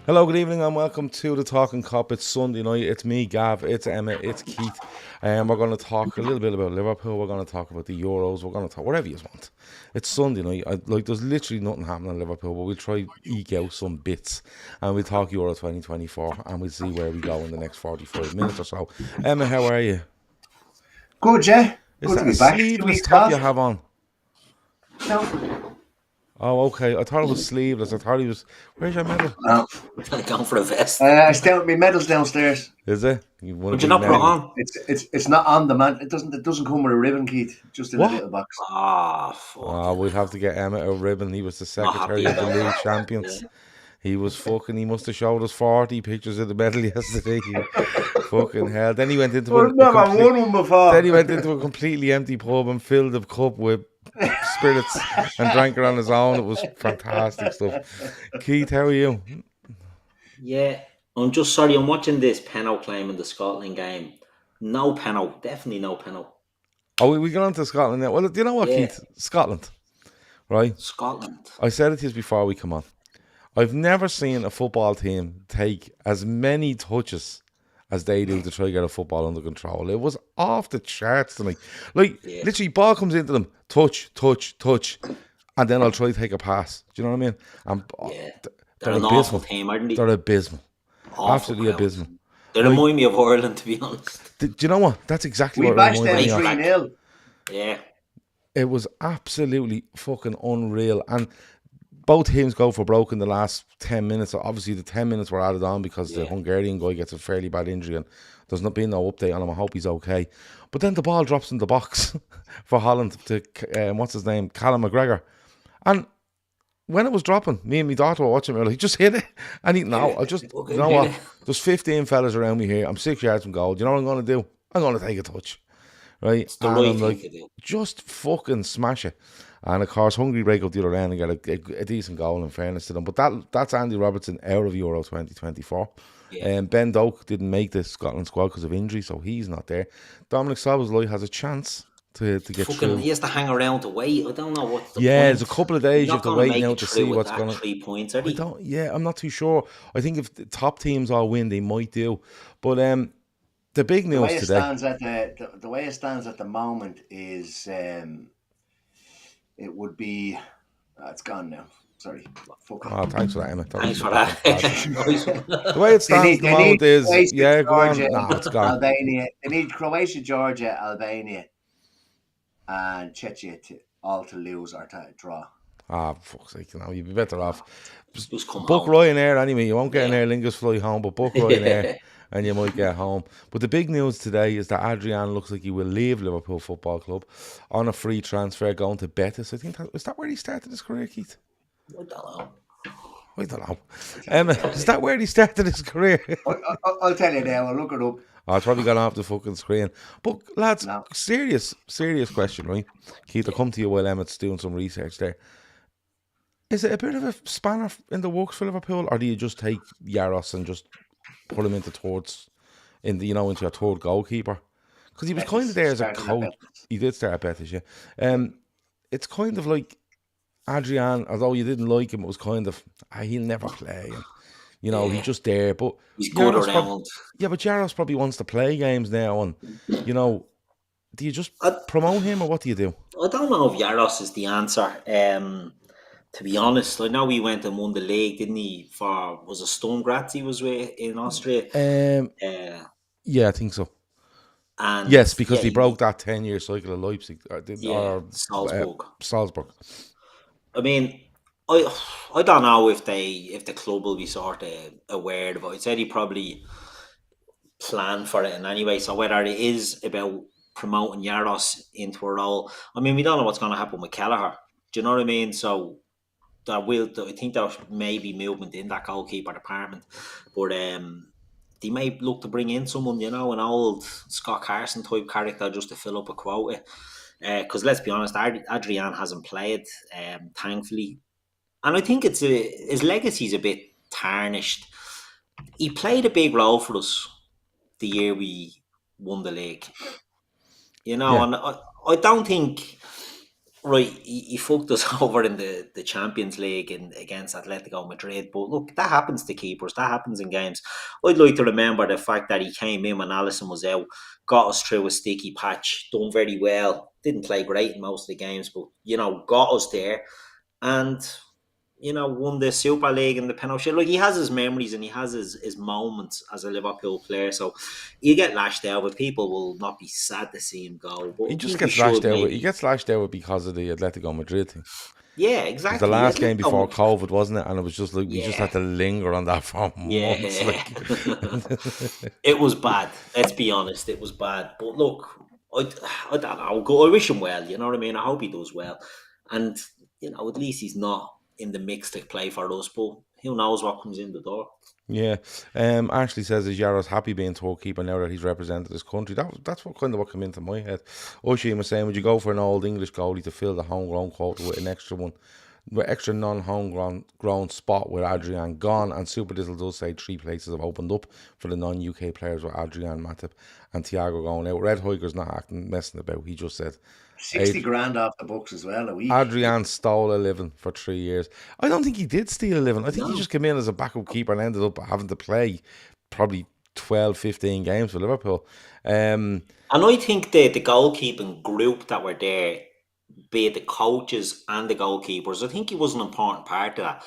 Hello, good evening, and welcome to the Talkin Kop. It's Sunday night. It's me, Gav. It's Emmet. It's Keith. And we're going to talk a little bit about Liverpool. We're going to talk about the Euros. We're going to talk whatever you want. It's Sunday night. There's literally nothing happening in Liverpool, but we'll try eke out some bits, and we'll talk Euro 2024, and we'll see where we go in the next 45 minutes or so. Emma, how are you? Good, yeah. Is Good to that a be back. 2 sleeveless weeks top you off. have on? No. Oh, okay. I thought it was sleeveless. I thought he was. Where's your medal? No. Going for a vest. I still my medal's downstairs. Is it? You won a Would you big not put it medal. on? It's not on the man. It doesn't come with a ribbon, Keith. Just in What? a little box. Ah, fuck. Oh, we'd have to get Emmet a ribbon. He was the Not secretary happy of the about league that. champions. Yeah. He was fucking. He must have showed us 40 pictures of the medal yesterday. Fucking hell. Then he went into I've never won one before. then he went into a completely empty pub and filled the cup with spirits and drank it on his own. It was fantastic stuff. Keith, how are you? Yeah, I'm just sorry. I'm watching this penalty claim in the Scotland game. No penalty. Definitely no penalty. Oh, we got on to Scotland now. Well, do you know what, Yeah. Keith? Scotland, right? Scotland. I said it to you before we come on. I've never seen a football team take as many touches as they do to try to get a football under control. It was off the charts tonight. Yeah. Literally, ball comes into them, touch, and then I'll try to take a pass. Do you know what I mean? And Yeah. they're They're an awful abysmal. team, aren't they? They're abysmal. Awful Absolutely crowd. abysmal. They remind me of Ireland, to be honest. Do you know what? That's exactly We what it bashed reminded them me of. 3-0. Yeah. It was absolutely fucking unreal. And both teams go for broke in the last 10 minutes. Obviously, the 10 minutes were added on because the Hungarian guy gets a fairly bad injury and there's not been no update on him. I hope he's okay. But then the ball drops in the box for Holland to, what's his name? Callum McGregor. And when it was dropping, me and my daughter were watching it. We were like, just hit it. And you know what? There's 15 fellas around me here. I'm 6 yards from goal. Do you know what I'm going to do? I'm going to take a touch. Right? It's the And right I'm thing like, to do. just fucking smash it. And of course, Hungary break up the other end and get a decent goal, in fairness to them. But that's Andy Robertson out of Euro 2024. Yeah. Ben Doak didn't make the Scotland squad because of injury, so he's not there. Dominic Szoboszlai has a chance to get through. He has to hang around to wait. I don't know what's the point. There's a couple of days you You're have to not gonna wait make now it to through see with what's that going to. 3 points, are they? I'm not too sure. I think if the top teams all win, they might do. But the big The news way it today. stands at the way it stands at the moment is it would be it's gone now. Sorry. Fuck it. Oh, thanks for that, Emma. Thanks for that. Nice one. The way it stands at the moment is, Croatia, go on. Georgia, No, it's gone. Albania. They need Croatia, Georgia, Albania, and Czechia all to lose or to draw. Ah, fuck's sake, you'd be better off. Just come Book home. Ryanair anyway. You won't get an Aer Lingus flight home, but book Ryanair and you might get home. But the big news today is that Adrian looks like he will leave Liverpool Football Club on a free transfer going to Betis. I think is that where he started his career, Keith? I don't know. I don't know. Is that where he started his career? I'll tell you now. I'll look it up. Oh, it's probably gone off the fucking screen. But lads, No. serious question, right? Keith, I'll come to you while Emmett's doing some research there. Is it a bit of a spanner in the works for Liverpool, or do you just take Yaros and just put him into into your third goalkeeper? Because he was kind of there as a Started at coach. Betis. He did start at Betis, yeah. It's kind of like Adrian, although you didn't like him, it was kind of he'll never play. And, he's just there. But He's good Yaros around. but Yaros probably wants to play games now, and do you just promote him, or what do you do? I don't know if Yaros is the answer. To be honest, I know he went and won the league, didn't he? Was it Sturm Graz he was with in Austria? Yeah, I think so. And Yes, because he broke that 10-year cycle of Leipzig or Salzburg. I mean, I don't know if the club will be sort of aware of it. I said he probably planned for it in any way. So whether it is about promoting Yaros into a role, I mean, we don't know what's going to happen with Kelleher. Do you know what I mean? So I think there may be movement in that goalkeeper department, but they may look to bring in someone, an old Scott Carson type character just to fill up a quota. Because let's be honest, Adrian hasn't played, thankfully, and I think his legacy's a bit tarnished. He played a big role for us the year we won the league, and I don't think right, he fucked us over in the Champions League against Atletico Madrid. But look, that happens to keepers. That happens in games. I'd like to remember the fact that he came in when Alisson was out, got us through a sticky patch, done very well. Didn't play great in most of the games, but, got us there. And, won the Super League and the penalty. Like, he has his memories and he has his moments as a Liverpool player. So he'll get lashed out, but people will not be sad to see him go. But He just gets lashed out. He gets lashed out because of the Atletico Madrid thing. Yeah, It was exactly. the last game before COVID, wasn't it? And it was just like we just had to linger on that for months. It was bad. Let's be honest, it was bad. But look, I don't know. I wish him well. You know what I mean? I hope he does well. And at least he's not in the mix to play for us. But who knows what comes in the door? Yeah. Ashley says is Yaro's happy being tour keeper now that he's represented his country. That's what came into my head. Oisin was saying, would you go for an old English goalie to fill the homegrown quota with an extra one? With extra non-homegrown spot with Adrian gone, and Super Dizzle does say 3 places have opened up for the non-UK players with Adrian, Matip and Thiago going out. Red Hiker's not messing about. He just said 60 grand off the books as well a week. Adrian stole a living for 3 years. I don't think he did steal a living. I think he just came in as a backup keeper and ended up having to play probably 12, 15 games for Liverpool. And I think the goalkeeping group that were there, be it the coaches and the goalkeepers, I think he was an important part of that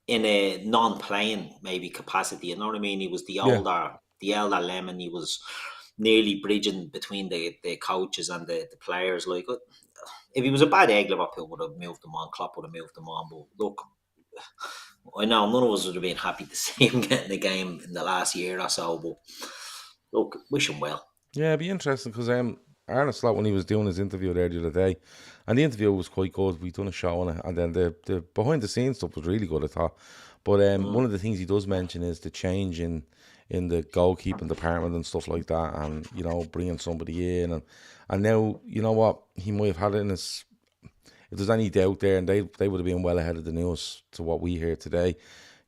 in a non-playing maybe capacity. You know what I mean? He was the elder lemon. He was nearly bridging between the coaches and the players. Like, if he was a bad egg, Liverpool would have moved him on. Klopp would have moved him on. But look, I know none of us would have been happy to see him get in the game in the last year or so. But look, wish him well. Yeah, it'd be interesting because Arne Slot, when he was doing his interview there the other day, and the interview was quite good. We'd done a show on it, and then the behind the scenes stuff was really good, I thought. But one of the things he does mention is the change in the goalkeeping department and stuff like that, and bringing somebody in, and now you know what, he might have had it in his. If there's any doubt there, and they would have been well ahead of the news to what we hear today,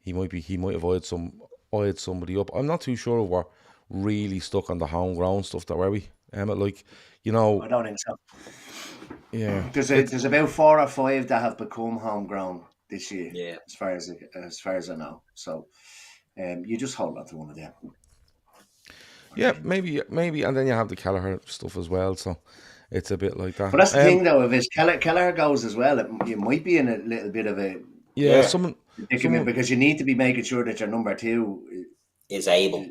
he might have eyed somebody up. I'm not too sure if we're really stuck on the homegrown stuff, that were we, Emmet? Like, I don't think so. Yeah, there's about 4 or 5 that have become homegrown this year. Yeah, as far as I know. So, you just hold on to one of them. Yeah, maybe, and then you have the Kelleher stuff as well. So it's a bit like that. But that's the thing, though. If Kelleher goes as well, you might be in a little bit of a someone because you need to be making sure that your number 2 is able.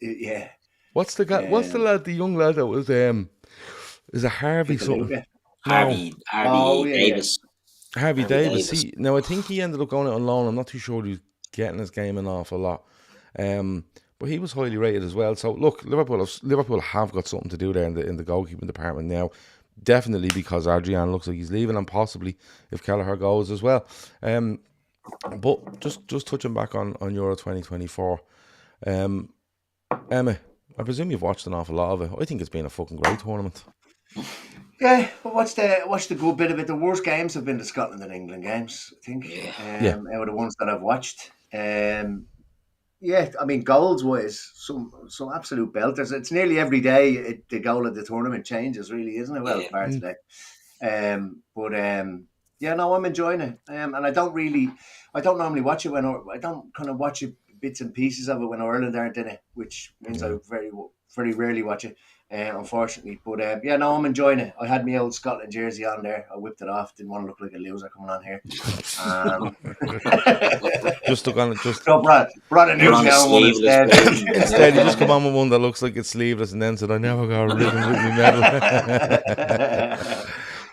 Yeah. What's the guy? What's the lad? The young lad that was is it Harvey something? Harvey Davis. Harvey Davis. Now I think he ended up going out on loan. I'm not too sure he was getting his game an awful lot. But he was highly rated as well. So look, Liverpool have got something to do there in the goalkeeping department now. Definitely because Adrian looks like he's leaving, and possibly if Kelleher goes as well. But just touching back on Euro 2024, Emma, I presume you've watched an awful lot of it. I think it's been a fucking great tournament. Yeah, but what's the good bit of it? The worst games have been the Scotland and England games, I think. Out of the ones that I've watched. Yeah, I mean, goals wise, some absolute belters. It's nearly every day the goal of the tournament changes, really, isn't it? Well, apart today. Yeah, no, I'm enjoying it. And I don't normally watch it I don't kind of watch it bits and pieces of it when Ireland aren't in it, which means I very, very rarely watch it, unfortunately. But yeah, no, I'm enjoying it. I had my old Scotland jersey on there. I whipped it off. Didn't want to look like a loser coming on here. Just took on it. Just so brought a new one instead. Instead, you just come on with one that looks like it's sleeveless, and then said, "I never got a ribbon with me medal."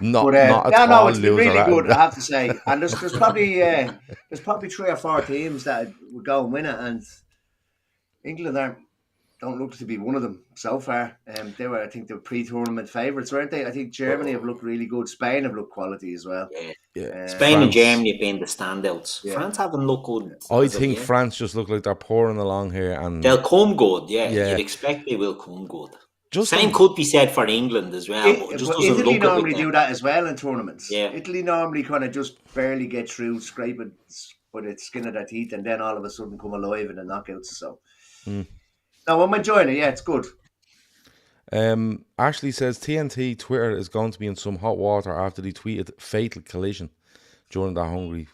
Not at all. It's been really good, I have to say. And there's probably 3 or 4 teams that would go and win it, and England don't look to be one of them so far. They were, I think, the pre-tournament favourites, weren't they? I think Germany have looked really good. Spain have looked quality as well. Yeah. Spain and Germany have been the standouts. Yeah. France haven't looked good. I think France just look like they're pouring along here, and they'll come good. Yeah. You'd expect they will come good. Same could be said for England as well. But Italy normally do that as well in tournaments. Yeah. Italy normally kind of just barely get through, scrape it by the skin of their teeth, and then all of a sudden come alive in the knockouts. So, no, I'm enjoying it. Yeah, it's good. Ashley says TNT Twitter is going to be in some hot water after they tweeted fatal collision during that Hungary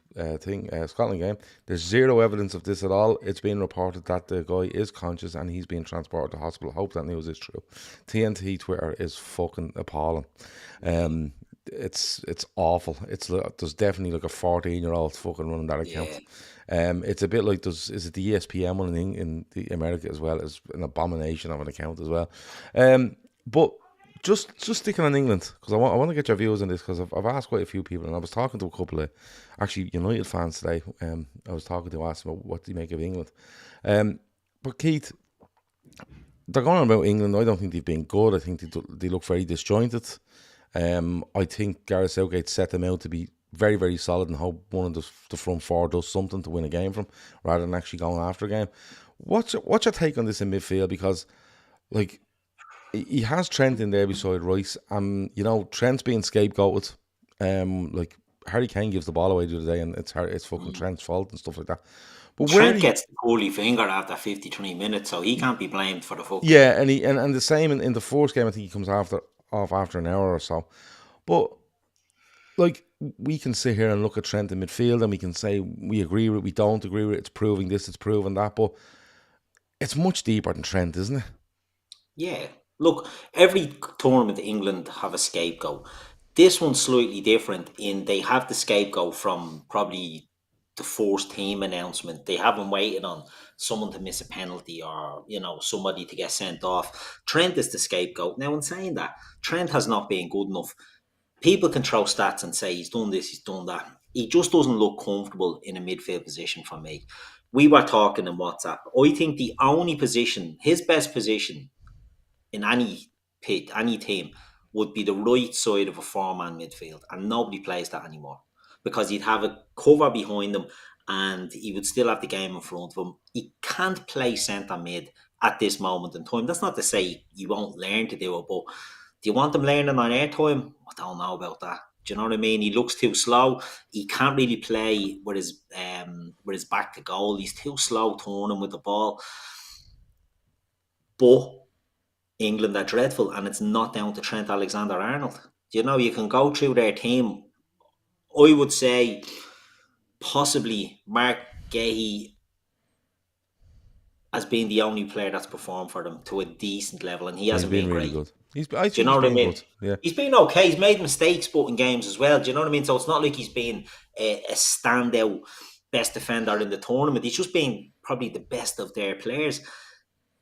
Scotland game. There's zero evidence of this at all. It's been reported that the guy is conscious and he's being transported to hospital. Hope that news is true. TNT Twitter is fucking appalling. It's awful. There's definitely like a 14-year-old fucking running that account. It's a bit like is it the ESPN one in the America as well? Is an abomination of an account as well. But just sticking on England, because I want to get your views on this, because I've asked quite a few people, and I was talking to a couple of actually United fans today. I was talking to ask them about what do you make of England. But Keith, they're going on about England. I don't think they've been good. I think they look very disjointed. I think Gareth Southgate set them out to be very, very solid and hope one of the front four does something to win a game from, rather than actually going after a game. What's your take on this in midfield? Because like he has Trent in there beside Rice, and Trent's being scapegoated. Like Harry Kane gives the ball away the other day, and it's fucking Trent's fault and stuff like that. But Trent gets the holy finger after 53 minutes, so he can't be blamed for the fuck. Yeah, and the same in the first game. I think he comes off after an hour or so. But like, we can sit here and look at Trent in midfield, and we can say we agree with it, we don't agree with it. It's proving this, it's proving that, but it's much deeper than Trent, isn't it? Yeah. Look, every tournament England have a scapegoat. This one's slightly different in they have the scapegoat from probably the first team announcement. They haven't waited on someone to miss a penalty or, somebody to get sent off. Trent is the scapegoat. Now, in saying that, Trent has not been good enough. People can throw stats and say he's done this, he's done that. He just doesn't look comfortable in a midfield position for me. We were talking in WhatsApp. I think the only position, his best position in any team, would be the right side of a four-man midfield, and nobody plays that anymore because he'd have a cover behind him and he would still have the game in front of him. He can't play centre mid at this moment in time. That's not to say he won't learn to do it, but do you want him learning on air time? I don't know about that. Do you know what I mean? He looks too slow. He can't really play with his back to goal. He's too slow turning with the ball. But England are dreadful, and it's not down to Trent Alexander-Arnold. You can go through their team. I would say possibly Mark Gahey has been the only player that's performed for them to a decent level, and he hasn't been really great. Good. Do you know what I mean? Good. Yeah. He's been okay. He's made mistakes, but in games as well. Do you know what I mean? So it's not like he's been a standout best defender in the tournament. He's just been probably the best of their players.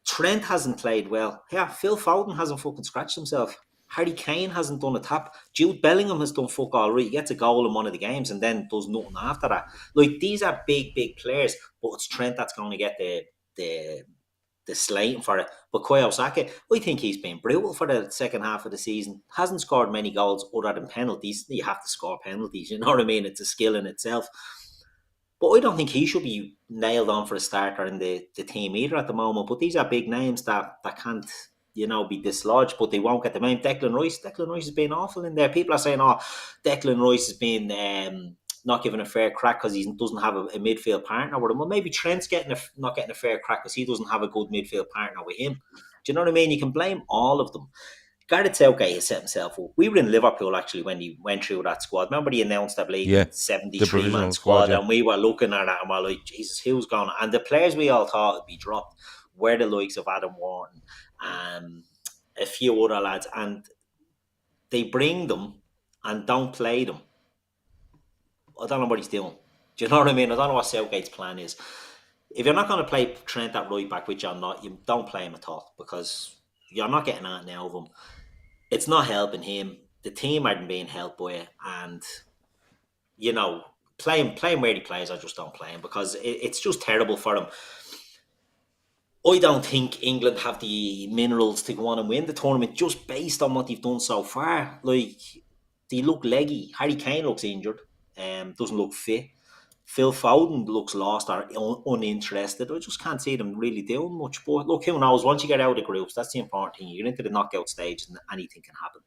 Trent hasn't played well. Yeah, Phil Foden hasn't fucking scratched himself. Harry Kane hasn't done a tap. Jude Bellingham has done fuck all right. He gets a goal in one of the games and then does nothing after that. Like, these are big, big players, but it's Trent that's going to get the slating for it. But Bukayo Saka, I think he's been brutal for the second half of the season. Hasn't scored many goals other than penalties. You have to score penalties, you know what I mean? It's a skill in itself. But I don't think he should be nailed on for a starter in the team either at the moment. But these are big names that can't, be dislodged, but they won't get the name. Declan Rice has been awful in there. People are saying, Declan Rice has been not given a fair crack because he doesn't have a midfield partner with him. Well, maybe Trent's not getting a fair crack because he doesn't have a good midfield partner with him. Do you know what I mean? You can blame all of them. Gareth Southgate has set himself up. We were in Liverpool actually when he went through that squad. Remember he announced that 73-man squad, and we were looking at it and we're like, Jesus, who's gone? And the players we all thought would be dropped were the likes of Adam Wharton and a few other lads, and they bring them and don't play them. I don't know what he's doing. Do you know what I mean? I don't know what Southgate's plan is. If you're not going to play Trent at right back, which you're not, you don't play him at all because you're not getting that now of him. It's not helping him. The team aren't being helped by it. And, playing where he plays, I just don't play him because it's just terrible for him. I don't think England have the minerals to go on and win the tournament just based on what they've done so far. Like, they look leggy. Harry Kane looks injured. Doesn't look fit. Phil Foden looks lost or uninterested. I just can't see them really doing much. But look, who knows? Once you get out of the groups, that's the important thing. You get into the knockout stage and anything can happen.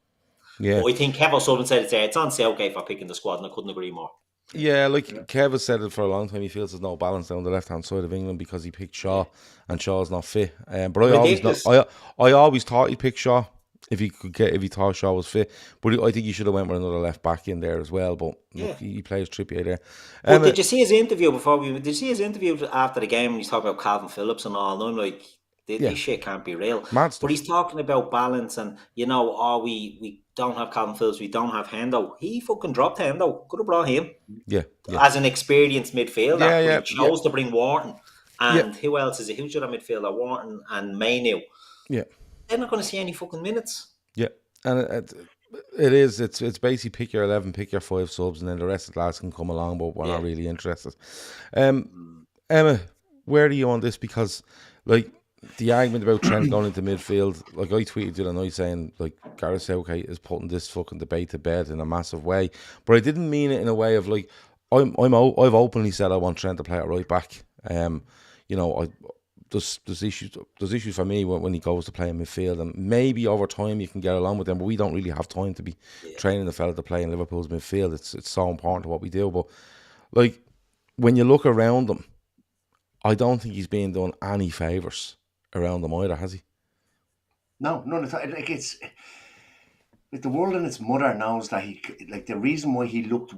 Yeah. But I think Kev O'Sullivan said it's on Southgate for picking the squad, and I couldn't agree more. Yeah, Kev has said it for a long time. He feels there's no balance down the left-hand side of England because he picked Shaw and Shaw's not fit. But I always thought he picked Shaw if he thought Shaw was fit. But I think he should have went with another left back in there as well. But look, he plays Trippier there. But did you see his interview Did you see his interview after the game when he's talking about Calvin Phillips and all? And I'm like, this shit can't be real. Mad stuff. But he's talking about balance and, we don't have Calvin Phillips, we don't have Hendo. He fucking dropped Hendo. Could have brought him. Yeah. As an experienced midfielder. Yeah. He chose to bring Wharton. And who else is it? Who's your midfielder? Wharton and Mainu. Yeah. They're not going to see any fucking minutes. Yeah. And it's basically pick your 11, pick your 5 subs, and then the rest of the lads can come along, but we're not really interested. Emma, where are you on this? Because, like, the argument about Trent going into midfield, like I tweeted the other night saying, like, Gareth Southgate is putting this fucking debate to bed in a massive way. But I didn't mean it in a way of, like, I've openly said I want Trent to play at right back. There's issues for me when he goes to play in midfield, and maybe over time you can get along with them, but we don't really have time to be training the fella to play in Liverpool's midfield. It's so important to what we do. But, like, when you look around him, I don't think he's being done any favours around them either, has he? No, like the world and its mother knows that the reason why he looked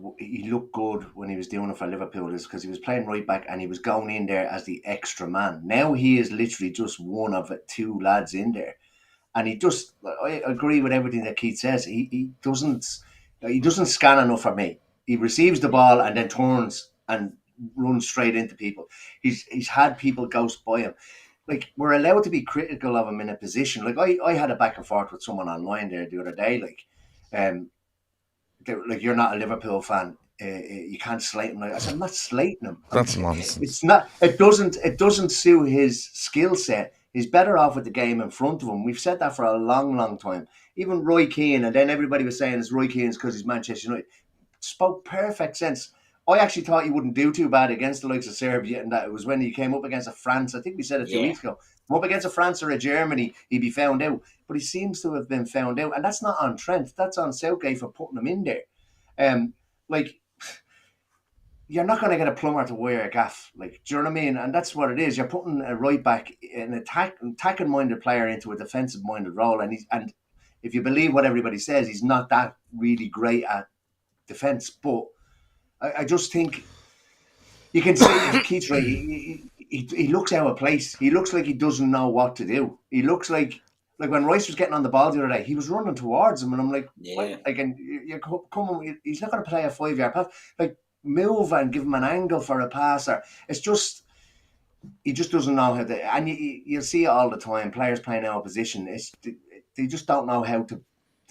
good when he was doing it for Liverpool is because he was playing right back and he was going in there as the extra man. Now he is literally just one of 2 lads in there, and I agree with everything that Keith says. He doesn't scan enough for me. He receives the ball and then turns and runs straight into people. He's had people ghost by him. Like, we're allowed to be critical of him in a position. Like, I had a back and forth with someone online there the other day. Like, you're not a Liverpool fan. You can't slate him. Like, I said, I'm not slating him. That's nonsense. It's not. It doesn't suit his skill set. He's better off with the game in front of him. We've said that for a long, long time. Even Roy Keane, and then everybody was saying it's Roy Keane's because he's Manchester United. Spoke perfect sense. I actually thought he wouldn't do too bad against the likes of Serbia, and that it was when he came up against a France. I think we said it 2 weeks ago. Come up against a France or a Germany, he'd be found out. But he seems to have been found out, and that's not on Trent. That's on Southgate for putting him in there. You're not going to get a plumber to wire a gaff. Like, do you know what I mean? And that's what it is. You're putting a right back, an attacking-minded player into a defensive-minded role, and if you believe what everybody says, he's not that really great at defence, but I just think you can say Keith's right. He looks out of place. He looks like he doesn't know what to do. He looks like when Rice was getting on the ball the other day, he was running towards him, and I'm like, what? Like, and you're coming. He's not going to play a 5-yard pass. Like, move and give him an angle for a pass, or it's just he just doesn't know how to. And you'll see it all the time. Players playing out of position. They just don't know how to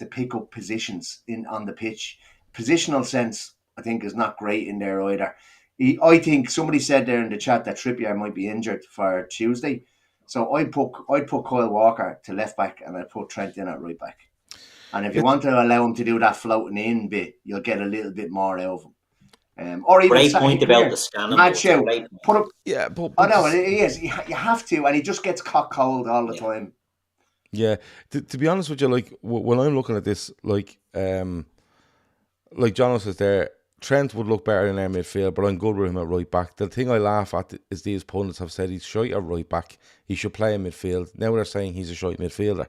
pick up positions on the pitch. Positional sense, I think, is not great in there either. I think somebody said there in the chat that Trippier might be injured for Tuesday, so I'd put Kyle Walker to left back and I'd put Trent in at right back. And if you want to allow him to do that floating in bit, you'll get a little bit more out of him. Or even great point about the scanning. Match out. Put up. Yeah, but I know it is. You have to, and he just gets cock cold all the time. Yeah, to be honest with you, like when I'm looking at this, like John says there, Trent would look better in our midfield, but I'm good with him at right back. The thing I laugh at is these pundits have said he's shite at right back. He should play in midfield. Now they're saying he's a shite midfielder.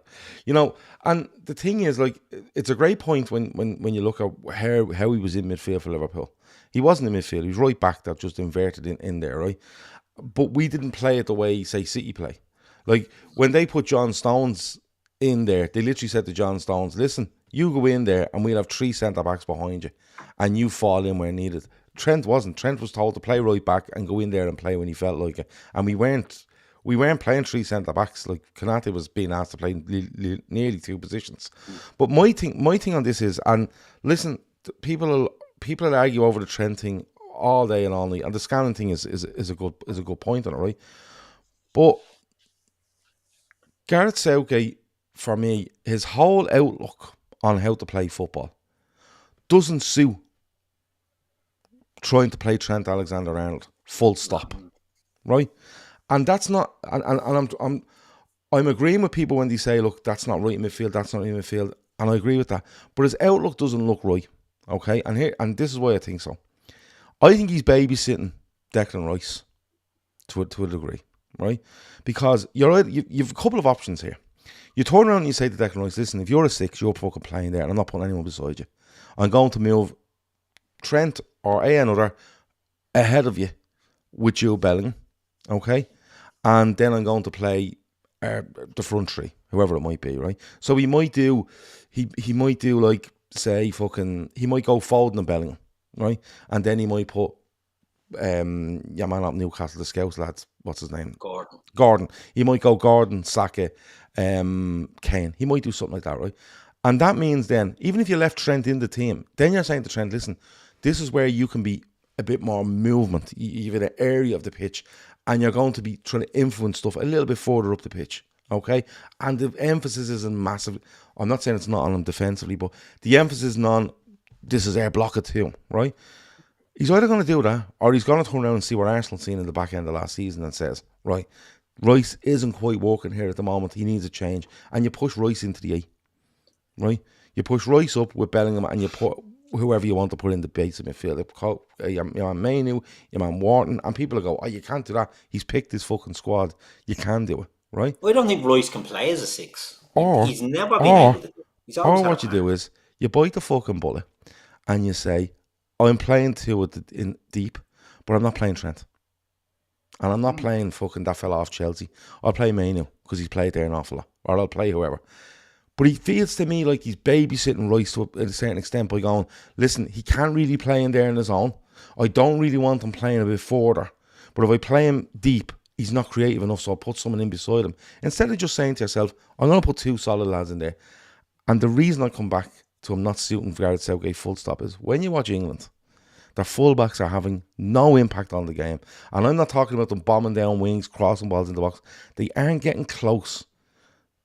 And the thing is, like, it's a great point when you look at how he was in midfield for Liverpool. He wasn't in midfield. He was right back that just inverted in there, right? But we didn't play it the way, say, City play. Like, when they put John Stones in there, they literally said to John Stones, listen, you go in there and we'll have 3 centre-backs behind you and you fall in where needed. Trent wasn't. Trent was told to play right back and go in there and play when he felt like it. And we weren't playing 3 centre-backs. Like, Konate was being asked to play nearly 2 positions. But my thing on this is, and listen, people will argue over the Trent thing all day and all night, and the scanning thing is a good point on it, right? But Gareth Southgate, for me, his whole outlook on how to play football doesn't suit trying to play Trent Alexander-Arnold full stop, right? And that's not, and I'm agreeing with people when they say, look, that's not right in midfield, that's not right in midfield, and I agree with that. But his outlook doesn't look right, okay? And this is why I think so. I think he's babysitting Declan Rice to a degree, right? Because you've a couple of options here. You turn around and you say to Declan Rice, listen, if you're a 6, you're fucking playing there, and I'm not putting anyone beside you. I'm going to move Trent or another ahead of you with you, Bellingham, okay? And then I'm going to play the front three, whoever it might be, right? So he might do like, say, he might go Foden and Bellingham, right? And then he might put your man up Newcastle, the Scouts lads, what's his name? Gordon. He might go Gordon, Saka, Kane. He might do something like that, right? And that means then, even if you left Trent in the team, then you're saying to Trent, listen, this is where you can be a bit more movement. You have an area of the pitch, and you're going to be trying to influence stuff a little bit further up the pitch, okay? And the emphasis isn't massive. I'm not saying it's not on him defensively, but the emphasis is on this is our block it too, right? He's either going to do that, or he's going to turn around and see what Arsenal seen in the back end of last season and says, right, Rice isn't quite working here at the moment. He needs a change. And you push Rice into the 8, right? You push Rice up with Bellingham, and you put whoever you want to put in the base of midfield. Your man Mainu, your man Wharton, and people will go, oh, you can't do that. He's picked his fucking squad. You can do it, right? I don't think Rice can play as a 6. He's never been able to do it. Or what you do is, you bite the fucking bullet, and you say, I'm playing 2 in deep, but I'm not playing Trent. And I'm not playing fucking that fella off Chelsea. I'll play Mainu, because he's played there an awful lot. Or I'll play whoever. But he feels to me like he's babysitting Rice to a certain extent by going, listen, he can't really play in there on his own. I don't really want him playing a bit further. But if I play him deep, he's not creative enough, so I'll put someone in beside him. Instead of just saying to yourself, I'm going to put 2 solid lads in there. And the reason I come back to him not suiting Gareth Southgate full stop is when you watch England, their fullbacks are having no impact on the game. And I'm not talking about them bombing down wings, crossing balls in the box. They aren't getting close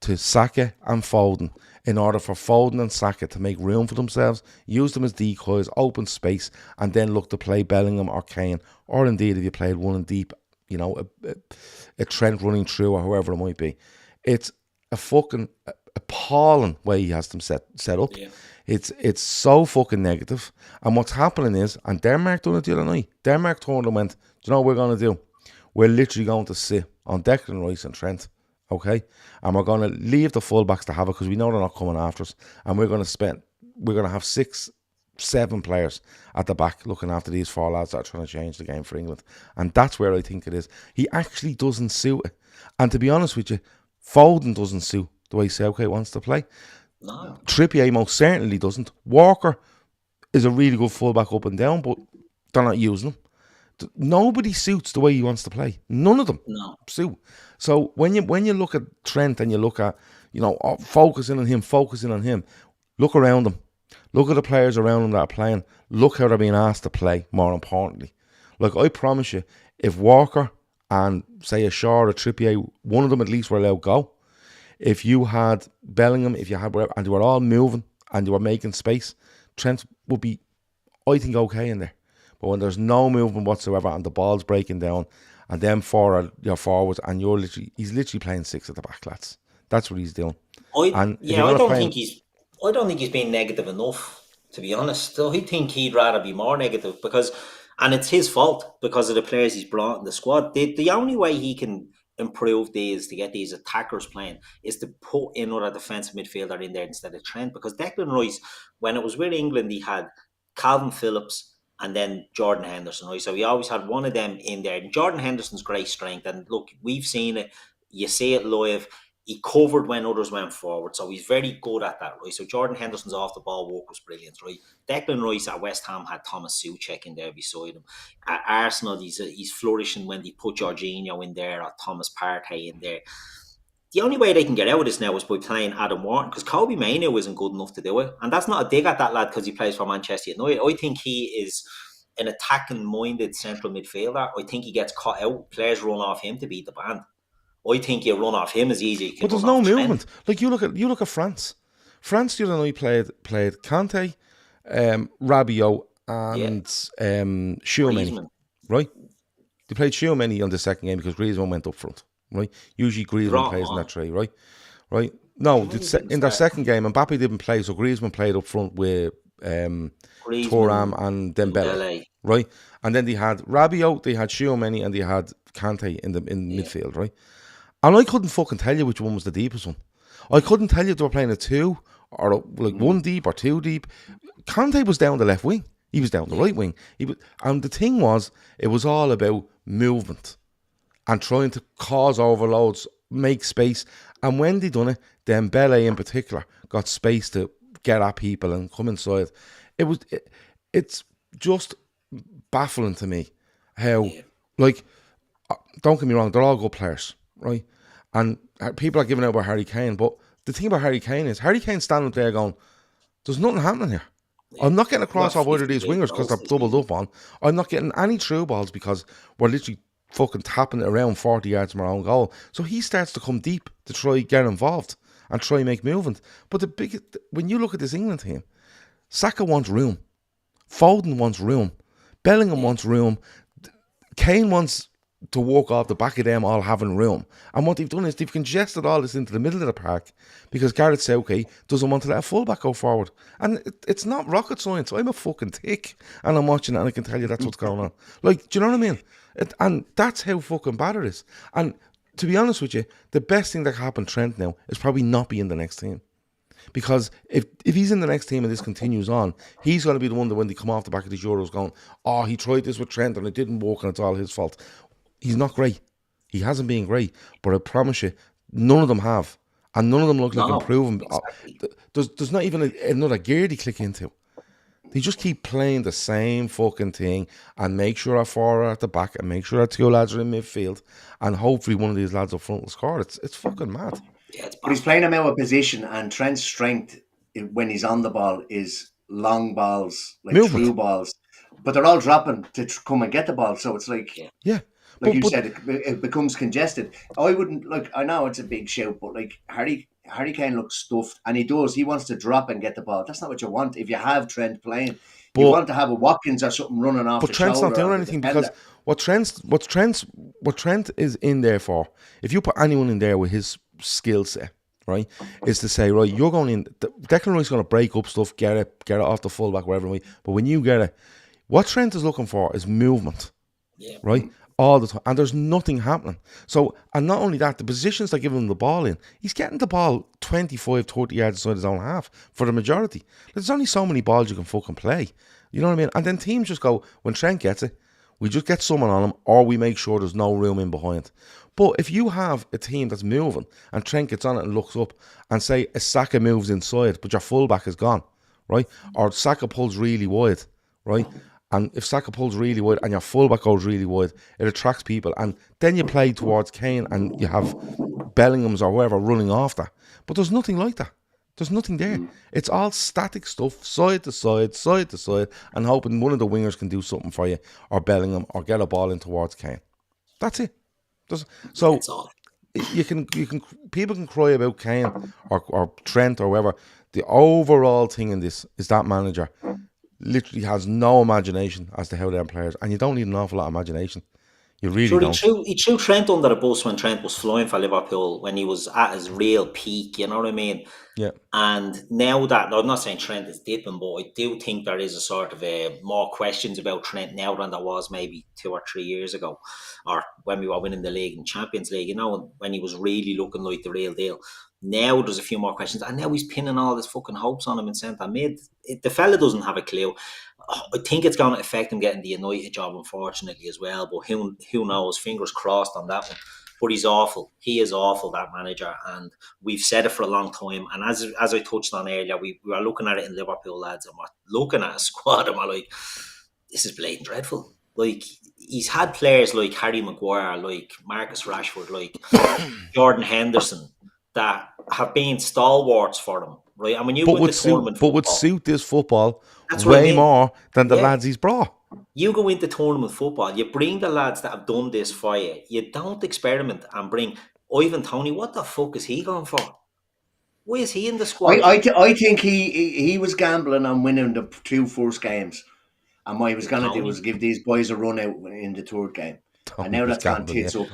to Saka and Foden in order for Foden and Saka to make room for themselves, use them as decoys, open space, and then look to play Bellingham or Kane, or indeed if you played one in deep, you know, a Trent running through or whoever it might be. It's a fucking appalling way he has them set up. Yeah. It's so fucking negative. And what's happening is, and Denmark done it the other night, Denmark turned and went, do you know what we're going to do? We're literally going to sit on Declan Rice and Trent, okay? And we're going to leave the fullbacks to have it because we know they're not coming after us. And we're going to have 6, 7 players at the back looking after these 4 lads that are trying to change the game for England. And that's where I think it is. He actually doesn't suit it. And to be honest with you, Foden doesn't suit the way Southgate wants to play. No. Trippier most certainly doesn't. Walker is a really good fullback up and down, but they're not using him. Nobody suits the way he wants to play. None of them suit. So when you look at Trent and you look at, you know, focusing on him, look around him. Look at the players around him that are playing. Look how they're being asked to play, more importantly. Like, I promise you, if Walker and, say, a Shaw or a Trippier, one of them at least were allowed go, if you had Bellingham, if you had whatever, and they were all moving and they were making space, Trent would be, I think, okay in there. But when there's no movement whatsoever and the ball's breaking down and them 4 are your forwards and he's literally playing 6 at the back, lads. That's what he's doing. I don't think he's being negative enough, to be honest. So I think he'd rather be more negative and it's his fault because of the players he's brought in the squad. The only way he can improve these to get these attackers playing is to put in another defensive midfielder in there instead of Trent, because Declan Rice, when it was with England, he had Calvin Phillips and then Jordan Henderson, right? So he always had one of them in there. And Jordan Henderson's great strength, and look, we've seen it, you see it live. He covered when others went forward, so he's very good at that, right? So Jordan Henderson's off the ball work was brilliant, right? Declan Rice at West Ham had Thomas Souček in there beside him. At Arsenal, he's flourishing when they put Jorginho in there or Thomas Partey in there. The only way they can get out of this now is by playing Adam Wharton, because Kobe Mainoo isn't good enough to do it. And that's not a dig at that lad because he plays for Manchester United. I think he is an attacking-minded central midfielder. I think he gets caught out. Players run off him to beat the band. I think you run off him as easy. But there's no movement. Like you look at France. France the other night played Kante, Rabiot, and Tchouaméni. Right? They played Tchouaméni on the second game because Griezmann went up front. Right? Usually Griezmann plays in that tray. Right? Right? No, in their second game, Mbappe didn't play, so Griezmann played up front with Thuram and Dembele. Right? And then they had Rabiot, they had Tchouaméni, and they had Kante in midfield. Right? And I couldn't fucking tell you which one was the deepest one. I couldn't tell you if they were playing a 2 or like 1 deep or 2 deep. Conte was down the left wing. He was down the right wing. And the thing was, it was all about movement and trying to cause overloads, make space. And when they done it, Dembele in particular got space to get at people and come inside. It's just baffling to me how, like, don't get me wrong, they're all good players, right? And people are giving out about Harry Kane, but the thing about Harry Kane is Harry Kane's standing up there going, there's nothing happening here. I'm not getting across off either of these wingers because they're doubled up on. I'm not getting any through balls because we're literally fucking tapping it around 40 yards from our own goal. So he starts to come deep to try get involved and try make movement. But when you look at this England team, Saka wants room. Foden wants room. Bellingham wants room. Kane wants to walk off the back of them all having room. And what they've done is they've congested all this into the middle of the park because Gareth Southgate doesn't want to let a fullback go forward. And it's not rocket science. I'm a fucking tick and I'm watching it and I can tell you that's what's going on. Like, do you know what I mean? And that's how fucking bad it is. And to be honest with you, the best thing that can happen to Trent now is probably not be in the next team. Because if he's in the next team and this continues on, he's going to be the one that when they come off the back of these Euros going, oh, he tried this with Trent and it didn't work and it's all his fault. He's not great. He hasn't been great. But I promise you, none of them have. And none of them look like improving. Exactly. There's not even another gear they click into. They just keep playing the same fucking thing and make sure our forward are at the back and make sure our 2 lads are in midfield and hopefully one of these lads up front will score. It's fucking mad. Yeah, but he's playing him out of position, and Trent's strength when he's on the ball is long balls, like movement. Through balls. But they're all dropping to come and get the ball, so it's like... Yeah. Like you said, it becomes congested. I wouldn't, like, I know it's a big shout, but like Harry Kane looks stuffed, and he does. He wants to drop and get the ball. That's not what you want if you have Trent playing. You want to have a Watkins or something running off. But Trent's not doing anything because what Trent is in there for. If you put anyone in there with his skill set, right, is to say, right, you're going in. Declan Rice's going to break up stuff, get it off the fullback wherever. But when you get it, what Trent is looking for is movement, right. All the time, and there's nothing happening. So, and not only that, the positions they're giving him the ball in, he's getting the ball 25, 30 yards inside his own half for the majority. There's only so many balls you can fucking play. You know what I mean? And then teams just go, when Trent gets it, we just get someone on him, or we make sure there's no room in behind. But if you have a team that's moving, and Trent gets on it and looks up, and say a Saka moves inside, but your fullback is gone, right? Or Saka pulls really wide, right? And if Saka pulls really wide and your fullback goes really wide, it attracts people. And then you play towards Kane and you have Bellingham's or whoever running off that. But there's nothing like that. There's nothing there. It's all static stuff, side to side, and hoping one of the wingers can do something for you, or Bellingham, or get a ball in towards Kane. That's it. So you can people can cry about Kane or Trent or whoever. The overall thing in this is that manager literally has no imagination as to how they're players, and you don't need an awful lot of imagination. You really don't. He threw Trent under the bus when Trent was flying for Liverpool, when he was at his real peak, you know what I mean? Yeah. And now that, I'm not saying Trent is dipping, but I do think there is a sort of more questions about Trent now than there was maybe 2 or 3 years ago, or when we were winning the league and Champions League, you know, when he was really looking like the real deal. Now there's a few more questions, and now he's pinning all his fucking hopes on him in centre mid. The fella doesn't have a clue. I think it's going to affect him getting the United job, unfortunately, as well. But who knows? Fingers crossed on that one. But he's awful. He is awful, that manager, and we've said it for a long time. And as I touched on earlier, we were looking at it in Liverpool, lads, and we're looking at a squad, and we're like, this is blatant dreadful. Like, he's had players like Harry Maguire, like Marcus Rashford, like Jordan Henderson, that have been stalwarts for them, right? And when you go into tournament football, would suit this football way more than the lads he's brought. You go into tournament football, you bring the lads that have done this for you. You don't experiment and bring Ivan Toney. What the fuck is he going for? Why is he in the squad? I think he was gambling on winning the 2 first games, and what he was going to do was give these boys a run out in the third game. And now that's gone tits up.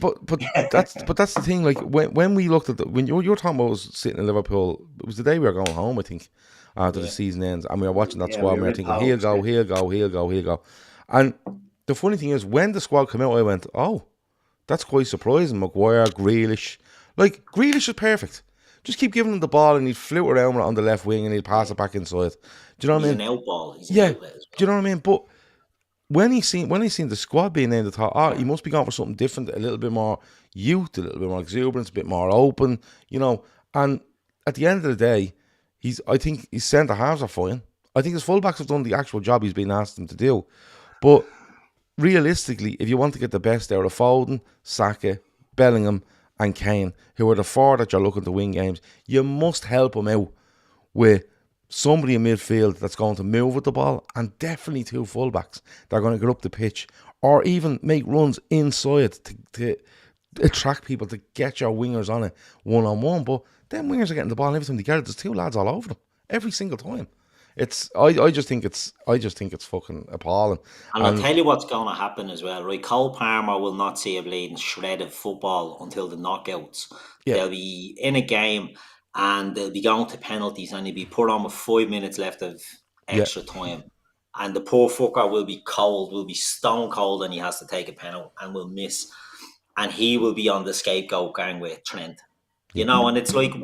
But that's the thing. Like when we looked at when you were talking about us sitting in Liverpool, it was the day we were going home, I think, after the season ends, and we were watching that squad. And we were thinking, he'll go. And the funny thing is, when the squad came out, I went, oh, that's quite surprising. Maguire, Grealish, Like, Grealish is perfect. Just keep giving him the ball and he'd float around on the left wing and he'd pass it back inside. Do you know what I mean? He's an outball. He's Yeah. an outlet as well. Do you know what I mean? But when he seen the squad being named, I thought, he must be going for something different, a little bit more youth, a little bit more exuberance, a bit more open, you know. And at the end of the day, I think his centre halves are fine. I think his fullbacks have done the actual job he's been asked them to do. But realistically, if you want to get the best out of Foden, Saka, Bellingham, and Kane, who are the four that you're looking to win games, you must help him out with somebody in midfield that's going to move with the ball, and definitely two fullbacks that are going to get up the pitch, or even make runs inside to attract people, to get your wingers on it one-on-one. But them wingers are getting the ball and every time they get it, there's two lads all over them every single time. I just think it's fucking appalling. And I'll tell you what's going to happen as well, right? Cole Palmer will not see a bleeding shred of football until the knockouts. Yeah. They'll be in a game and they'll be going to penalties and he'll be put on with 5 minutes left of extra time. And the poor fucker will be cold, will be stone cold, and he has to take a penalty and will miss. And he will be on the scapegoat gang with Trent. You know, and it's like,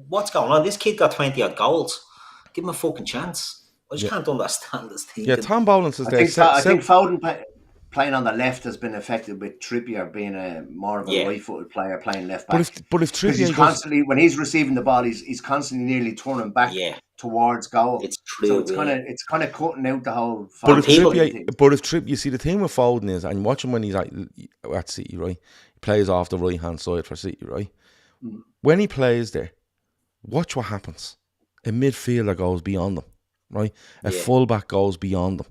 what's going on? This kid got 20 odd goals. Give him a fucking chance. I just can't understand this thing. Yeah, Tom Boland says I think Foden playing on the left has been affected with Trippier being more of a right-footed player playing left back. But if Trippier he's constantly, when he's receiving the ball, he's constantly nearly turning back towards goal. It's true. So it's kind of cutting out the whole. But if Trippier, you see, the thing with Foden is, and watch him when he's at City, right? He plays off the right hand side for City, right? When he plays there, watch what happens. A midfielder goes beyond them, right? A fullback goes beyond them.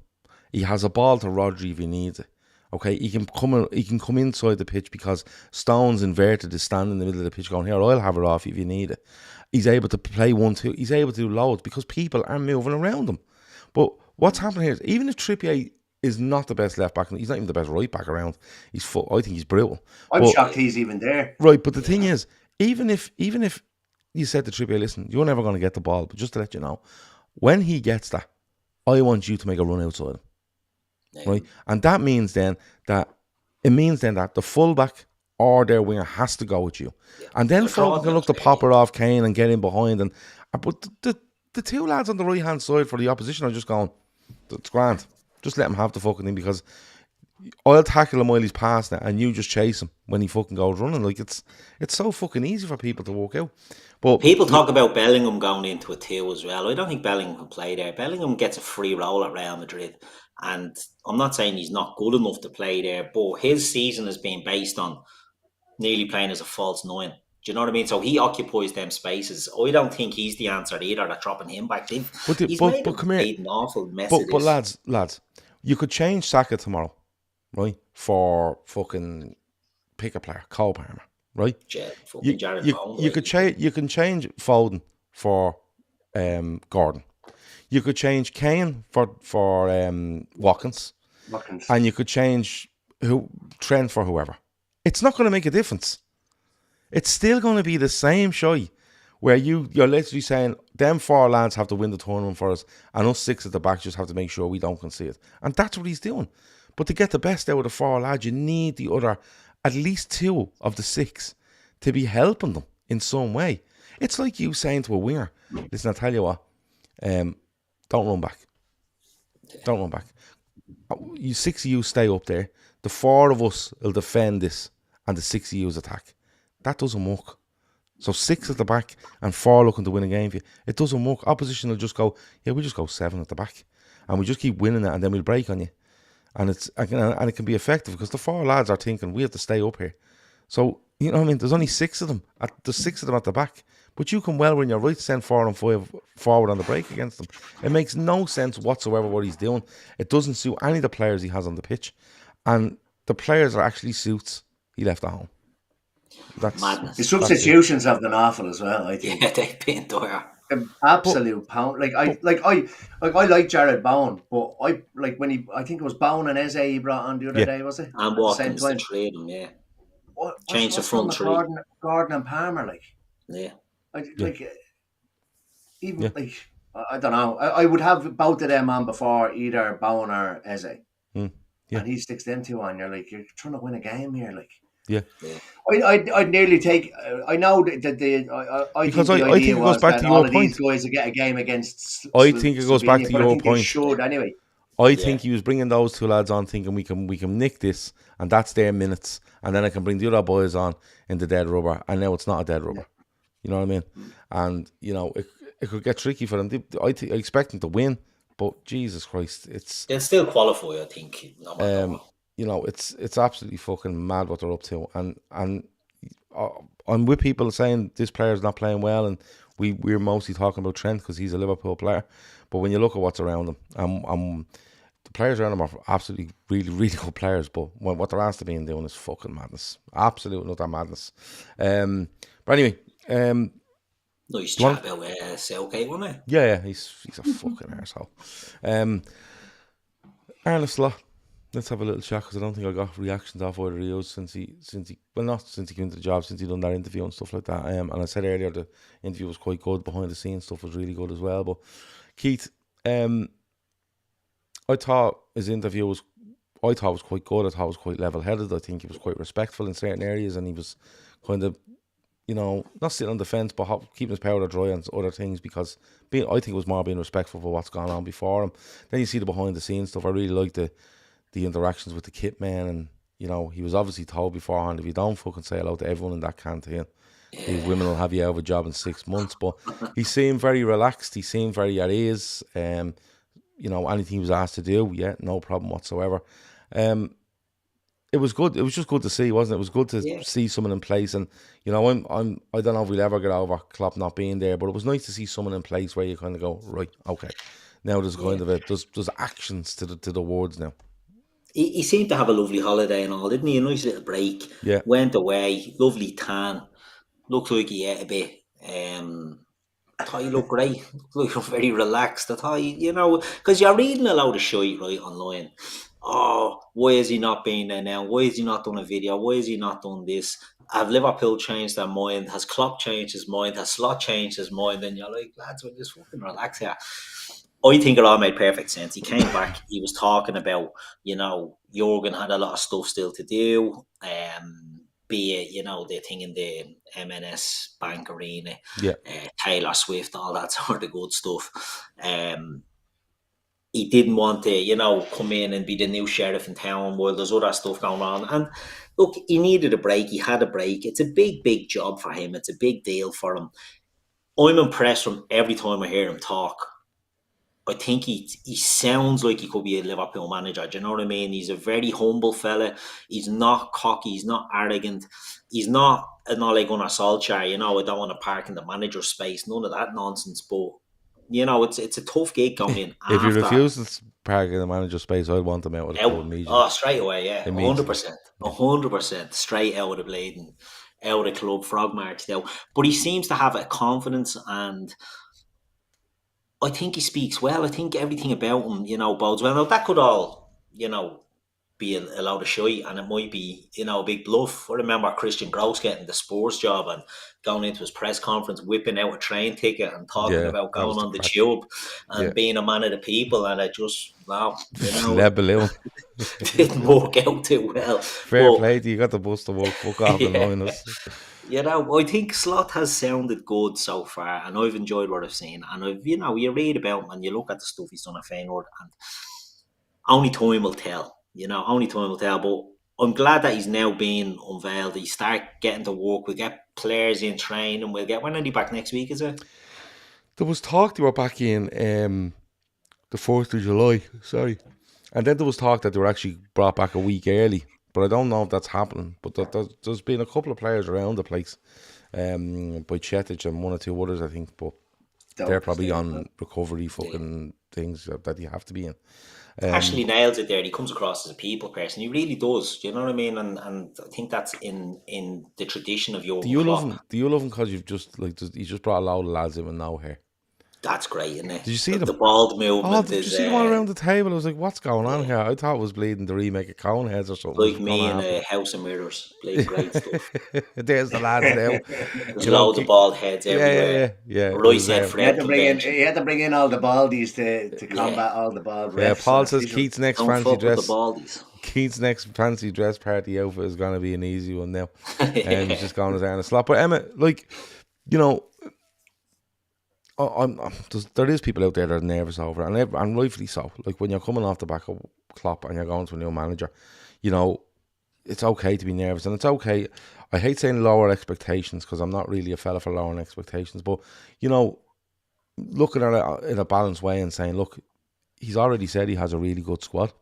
He has a ball to Rodri if he needs it. Okay, he can come inside the pitch because Stone's inverted is standing in the middle of the pitch going, here, I'll have it off if you need it. He's able to play 1-2. He's able to do loads because people are moving around him. But what's happening here is, even if Trippier is not the best left back, he's not even the best right back around. I think he's brutal. I'm shocked he's even there. Right, but the thing is, even if you said to Trippier, listen, you're never going to get the ball, but just to let you know, when he gets that, I want you to make a run outside him. Right? And that means then that the fullback or their winger has to go with you. Yeah. And then Foden can look to pop it off Kane and get in behind. But the two lads on the right hand side for the opposition are just going, it's grand. Just let him have the fucking thing, because I'll tackle him while he's past it and you just chase him when he fucking goes running. Like, it's so fucking easy for people to walk out. But people talk about Bellingham going into a 2 as well. I don't think Bellingham can play there. Bellingham gets a free roll at Real Madrid, and I'm not saying he's not good enough to play there, but his season has been based on nearly playing as a false 9. Do you know what I mean? So he occupies them spaces. I don't think he's the answer either. They're dropping him back. He's made an awful mess of this. But lads, you could change Saka tomorrow, right? For fucking pick a player, Cole Palmer, right? You can change Foden for Gordon. You could change Kane for Watkins, and you could change Trent for whoever. It's not going to make a difference. It's still going to be the same shy, where you're literally saying them 4 lads have to win the tournament for us, and us 6 at the back just have to make sure we don't concede. And that's what he's doing. But to get the best out of the 4 lads, you need the other, at least 2 of the 6, to be helping them in some way. It's like you saying to a winger, listen, I'll tell you what, don't run back. Don't run back. You 6 of you stay up there. The 4 of us will defend this, and the 6 of you attack. That doesn't work. So 6 at the back and 4 looking to win a game for you. It doesn't work. Opposition will just go, we just go 7 at the back, and we just keep winning it, and then we'll break on you. And it can be effective because the 4 lads are thinking we have to stay up here. So, you know what I mean? There's only 6 of them. There's 6 of them at the back. But you can when you're right, send 4 and 5 forward on the break against them. It makes no sense whatsoever what he's doing. It doesn't suit any of the players he has on the pitch. And the players are actually suits he left at home. That's madness. The substitutions have been awful as well, I think. Yeah, they've been dire. Absolute pound. I like Jared Bowen, but I think it was Bowen and Eze he brought on the other day, was it? And Watkins, the 3 of them, yeah. Change the front 3. Gordon and Palmer, like. Yeah. I don't know. I would have both of them on before either Bowen or Eze. Yeah. And he sticks them 2 on. You're like, you're trying to win a game here, like. Yeah. I'd nearly take. I know that I think Because the I idea think it goes was back that to all your of these point. guys will get a game against I think it goes back Slovenia, to but I your think they point. should anyway. I think he was bringing those two lads on, thinking we can nick this, and that's their minutes, and then I can bring the other boys on in the dead rubber, and now it's not a dead rubber. Yeah. You know what I mean? And it could get tricky for them. I expect them to win, but Jesus Christ, they'll still qualify. I think no matter what. it's absolutely fucking mad what they're up to, and I'm with people saying this player's not playing well, and we're mostly talking about Trent because he's a Liverpool player, but when you look at what's around him, the players around him are absolutely really, really good players, but what they're asked to be doing is fucking madness. Absolute utter madness. But anyway, nice chat about Southgate, wasn't it? Yeah, he's a fucking arsehole. Arne Slot. Let's have a little chat because I don't think I got reactions off either of those since he not since he came into the job, since he done that interview and stuff like that. And I said earlier the interview was quite good, behind the scenes stuff was really good as well. But Keith, I thought his interview was quite good. I thought it was quite level headed. I think he was quite respectful in certain areas, and he was kind of, not sitting on the fence, but keeping his powder dry on other things, because I think it was more being respectful for what's gone on before him. Then you see the behind the scenes stuff. I really like the interactions with the kit man, and he was obviously told beforehand, if you don't fucking say hello to everyone in that canteen, these women will have you out of a job in 6 months. But he seemed very relaxed. He seemed very at ease. Anything he was asked to do, no problem whatsoever. It was good. It was just good to see, wasn't it? It was good to see someone in place. And I don't know if we'll ever get over Klopp not being there, but it was nice to see someone in place where you kind of go, right, okay, now there's kind of there's actions to the words now. He seemed to have a lovely holiday and all, didn't he? A nice little break. Yeah. Went away, lovely tan. Looked like he ate a bit. I thought he looked great. Looked very relaxed. I thought, because you're reading a load of shit right online. Oh, why is he not being there now? Why has he not done a video? Why has he not done this? Have Liverpool changed their mind? Has Klopp changed his mind? Has Slot changed his mind? And you're like, lads, we're just fucking relax here. I think it all made perfect sense. He came back. He was talking about, Jurgen had a lot of stuff still to do. Be it, the thing in the M&S Bank Arena, Taylor Swift, all that sort of good stuff. He didn't want to, come in and be the new sheriff in town while there's other stuff going on. And look, he needed a break. He had a break. It's a big, big job for him. It's a big deal for him. I'm impressed from every time I hear him talk. I think he sounds like he could be a Liverpool manager. Do you know what I mean? He's a very humble fella. He's not cocky. He's not arrogant. He's not like Gunnar Solskjaer. I don't want to park in the manager's space. None of that nonsense. But it's a tough gig going in. If you refuse to park in the manager's space, I'd want him out of the club immediately. Oh, straight away, yeah, 100%, straight out of the blade and out of the club, frog marched out. But he seems to have a confidence, and I think he speaks well. I think everything about him, bodes well. Now, that could all, be a load of shite, and it might be, a big bluff. I remember Christian Gross getting the sports job and going into his press conference, whipping out a train ticket and talking about going on the tube and being a man of the people, and it just, didn't work out too well. Fair play to you. Got the bus to walk, fuck off and annoying us. I think Slot has sounded good so far, and I've enjoyed what I've seen. And you read about him and you look at the stuff he's done at Feyenoord, and only time will tell. Only time will tell. But I'm glad that he's now being unveiled. He start getting to work. We get players in training. We'll get. When are they back next week? Is it? There was talk they were back in the 4th of July. Sorry, and then there was talk that they were actually brought back a week early. But I don't know if that's happening. But there's been a couple of players around the place, by Chetic and one or two others, I think. But they're probably on recovery fucking things that you have to be in. Ashley nails it there. He comes across as a people person. He really does. Do you know what I mean? And I think that's in the tradition of your. Do you love him? Do you love him because you've just you just brought a load of lads in with no hair? That's great, isn't it? Did you see the bald movement? Did you see them all around the table? I was like, what's going on here? I thought it was bleeding the remake of Coneheads or something. Like me in a House of Mirrors, bleeding great stuff. There's the lads now. There's loads of bald heads everywhere. Yeah. Roy said Fred convention. You had to bring in all the baldies to combat all the bald refs. Yeah, Paul says Keith's next fancy dress. Keith's next fancy dress party outfit is going to be an easy one now. And he's just going as Arne Slot. But Emma, like, you know, there is people out there that are nervous over it, and rightfully so. Like when you're coming off the back of Klopp and you're going to a new manager, you know, it's okay to be nervous, and it's okay. I hate saying lower expectations because I'm not really a fella for lowering expectations, but you know, looking at it in a balanced way and saying, look, he's already said he has a really good squad.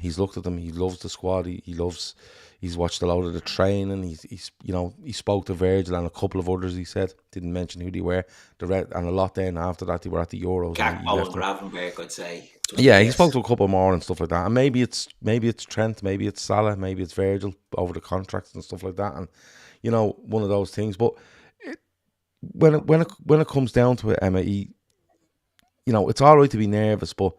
He's looked at them. He loves the squad. He's watched a lot of the training. He's you know, he spoke to Virgil and a couple of others. He said, didn't mention who they were. And a lot then after that they were at the Euros. Gakpo and Gravenberg, I'd say. Yeah, he spoke to a couple more and stuff like that. And maybe it's Trent, maybe it's Salah, maybe it's Virgil over the contracts and stuff like that. And you know, one of those things. But when it comes down to it, Emma, you know, it's all right to be nervous, but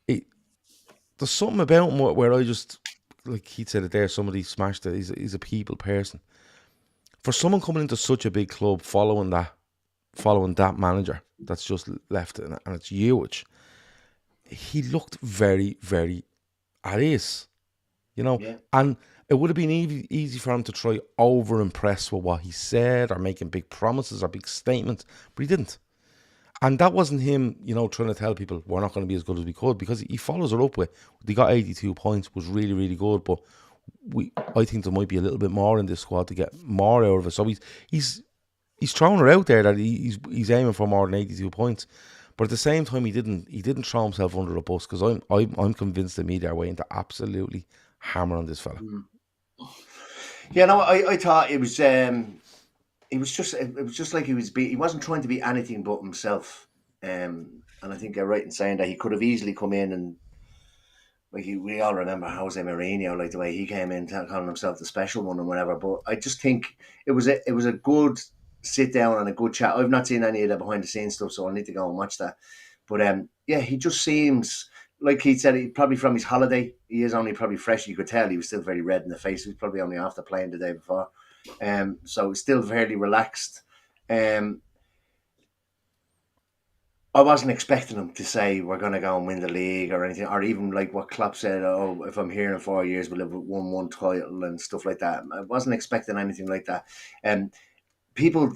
there's something about him where I just, like he said it there, somebody smashed it. He's a people person. For someone coming into such a big club, following that manager that's just left, and it's huge, he looked very, very at ease, you know. Yeah. And it would have been easy for him to try over impress with what he said or making big promises or big statements, but he didn't. And that wasn't him, you know, trying to tell people we're not going to be as good as we could, because he follows it up with, they got 82 points, was really, really good, but I think there might be a little bit more in this squad to get more out of it. So he's throwing it out there that he's aiming for more than 82 points, but at the same time he didn't throw himself under the bus, because I'm convinced the media are waiting to absolutely hammer on this fella. Yeah, no, I thought it was. It was just like he wasn't trying to be anything but himself, and I think you're right in saying that he could have easily come in and, like, we all remember Jose Mourinho, like the way he came in calling himself the special one and whatever. But I just think it was a good sit down and a good chat. I've not seen any of the behind the scenes stuff, so I need to go and watch that. But yeah, he just seems, like he said, probably from his holiday, he is only probably fresh. You could tell he was still very red in the face. He was probably only after playing the day before. So still fairly relaxed. I wasn't expecting him to say we're going to go and win the league or anything, or even like what Klopp said, oh, if I'm here in 4 years we'll have won one title and stuff like that. I wasn't expecting anything like that. People,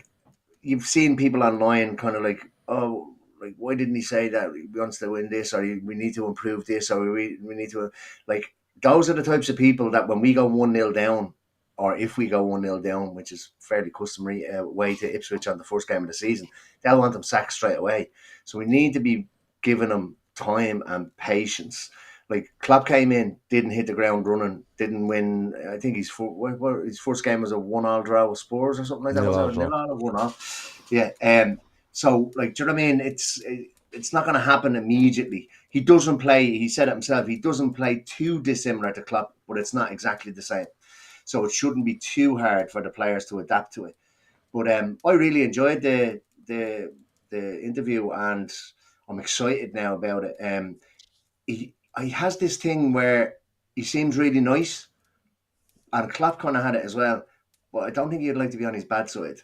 you've seen people online kind of like, oh, like, why didn't he say that he wants to win this, or we need to improve this, or we need to, like, those are the types of people that when we go 1-0 down, or if we go 1-0 down, which is fairly customary, way to Ipswich on the first game of the season, they'll want them sacked straight away. So we need to be giving them time and patience. Like, Klopp came in, didn't hit the ground running, didn't win. I think his first game was a 1-1 draw with Spurs or something like that. Was it a 0-0 or 1-0? Yeah. So, like, do you know what I mean? It's not going to happen immediately. He doesn't play. He said it himself. He doesn't play too dissimilar to Klopp, but it's not exactly the same. So it shouldn't be too hard for the players to adapt to it. But I really enjoyed the interview, and I'm excited now about it. He has this thing where he seems really nice, and Klopp kind of had it as well. But I don't think he'd like to be on his bad side.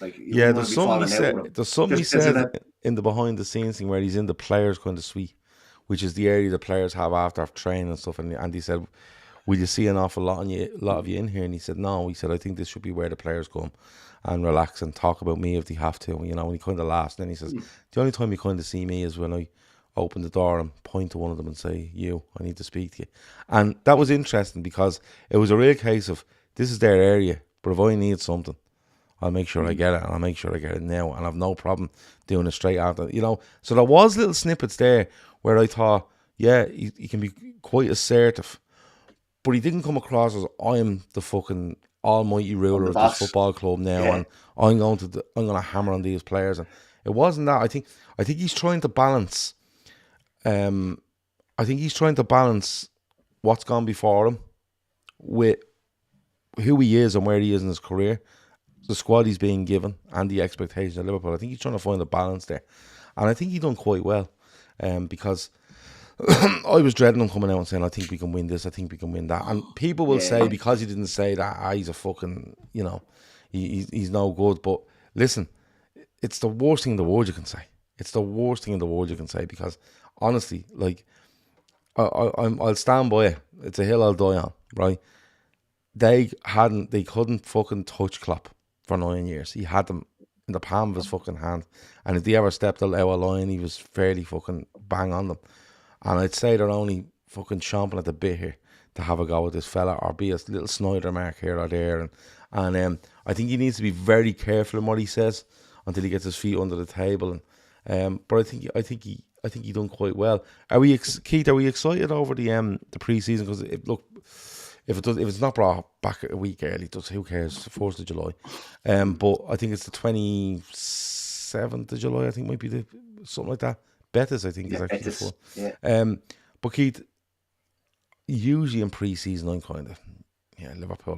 Like, yeah, there's something he said in the behind the scenes thing where he's in the players kind of suite, which is the area the players have after training and stuff. And he said, will you see an awful lot of you in here? And he said, no. He said, I think this should be where the players come and relax and talk about me if they have to. You know, and he kind of laughs. And then he says, the only time you kind of see me is when I open the door and point to one of them and say, I need to speak to you. And that was interesting, because it was a real case of, this is their area, but if I need something, I'll make sure I get it, and I'll make sure I get it now, and I've no problem doing it straight after. You know, so there was little snippets there where I thought, yeah, he can be quite assertive, but he didn't come across as, I'm the fucking almighty ruler of this football club now, and I'm going to hammer on these players. And it wasn't that. I think he's trying to balance. I think he's trying to balance what's gone before him with who he is and where he is in his career, the squad he's being given and the expectations of Liverpool. I think he's trying to find a balance there. And I think he done quite well. Because I was dreading him coming out and saying, I think we can win this, I think we can win that. And people will say, because he didn't say that, he's a fucking, he's no good. But listen, it's the worst thing in the world you can say. It's the worst thing in the world you can say, because honestly, like, I'll stand by it. It's a hill I'll die on, right? They couldn't fucking touch Klopp for 9 years. He had them in the palm of his fucking hand. And if they ever stepped out of line, he was fairly fucking bang on them. And I'd say they're only fucking chomping at the bit here to have a go with this fella, or be a little Snyder mark here or there. And I think he needs to be very careful in what he says until he gets his feet under the table. And but I think he done quite well. Keith? Are we excited over the pre-season? Because if it's not brought back a week early, who cares? It's the 4th of July. But I think it's the 27th of July. I think might be something like that. Betis, I think, is actually Betis, before. But Keith, usually in pre-season, I'm kind of Liverpool,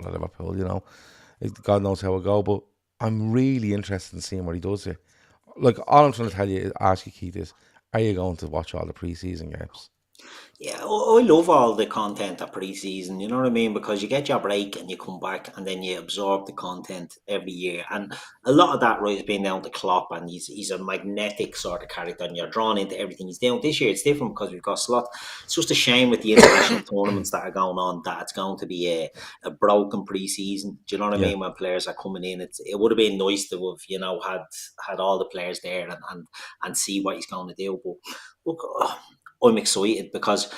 God knows how it go. But I'm really interested in seeing what he does here. Like, all I'm trying to ask you, Keith, is: are you going to watch all the pre-season games? Yeah, I love all the content of pre-season, you know what I mean? Because you get your break and you come back and then you absorb the content every year. And a lot of that, right, has been down to Klopp, and he's a magnetic sort of character, and you're drawn into everything he's doing. This year it's different because we've got Slot. It's just a shame with the international tournaments that are going on that it's going to be a broken pre-season. Do you know what I mean? When players are coming in, it would have been nice to have, had all the players there and see what he's going to do. But look, I'm excited because,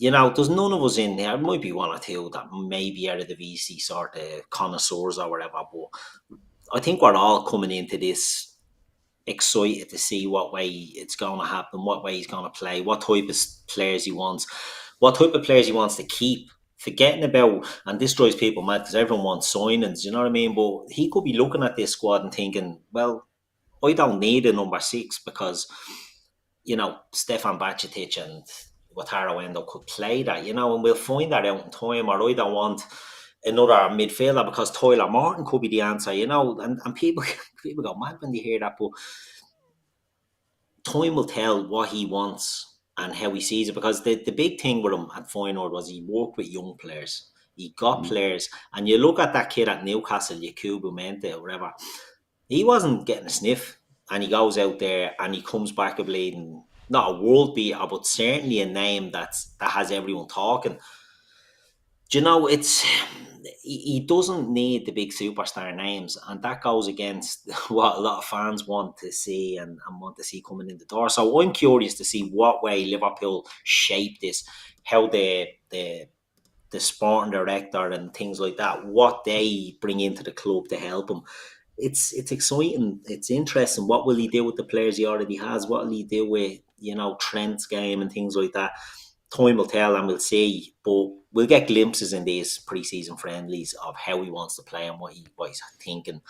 there's none of us in there. There might be one or two that maybe are the VC sort of connoisseurs or whatever, but I think we're all coming into this excited to see what way it's going to happen, what way he's going to play, what type of players he wants, what type of players he wants to keep. Forgetting about, and this drives people mad because everyone wants signings, you know what I mean? But he could be looking at this squad and thinking, well, I don't need a number 6 because Stefan Bajcetic and Wataru Endo could play that, and we'll find that out in time. Or I don't want another midfielder because Tyler Morton could be the answer, and people go mad when they hear that, but time will tell what he wants and how he sees it, because the big thing with him at Feyenoord was he worked with young players. He got players, and you look at that kid at Newcastle, Yakubu Mente or whatever, he wasn't getting a sniff. And he goes out there and he comes back a bleeding, not a world beater, but certainly a name that has everyone talking. Do you know, he doesn't need the big superstar names, and that goes against what a lot of fans want to see and want to see coming in the door. So I'm curious to see what way Liverpool shape this, how the sporting director and things like that, what they bring into the club to help him. It's exciting. It's interesting. What will he do with the players he already has? What will he do with, Trent's game and things like that? Time will tell, and we'll see. But we'll get glimpses in these pre-season friendlies of how he wants to play and what he's thinking.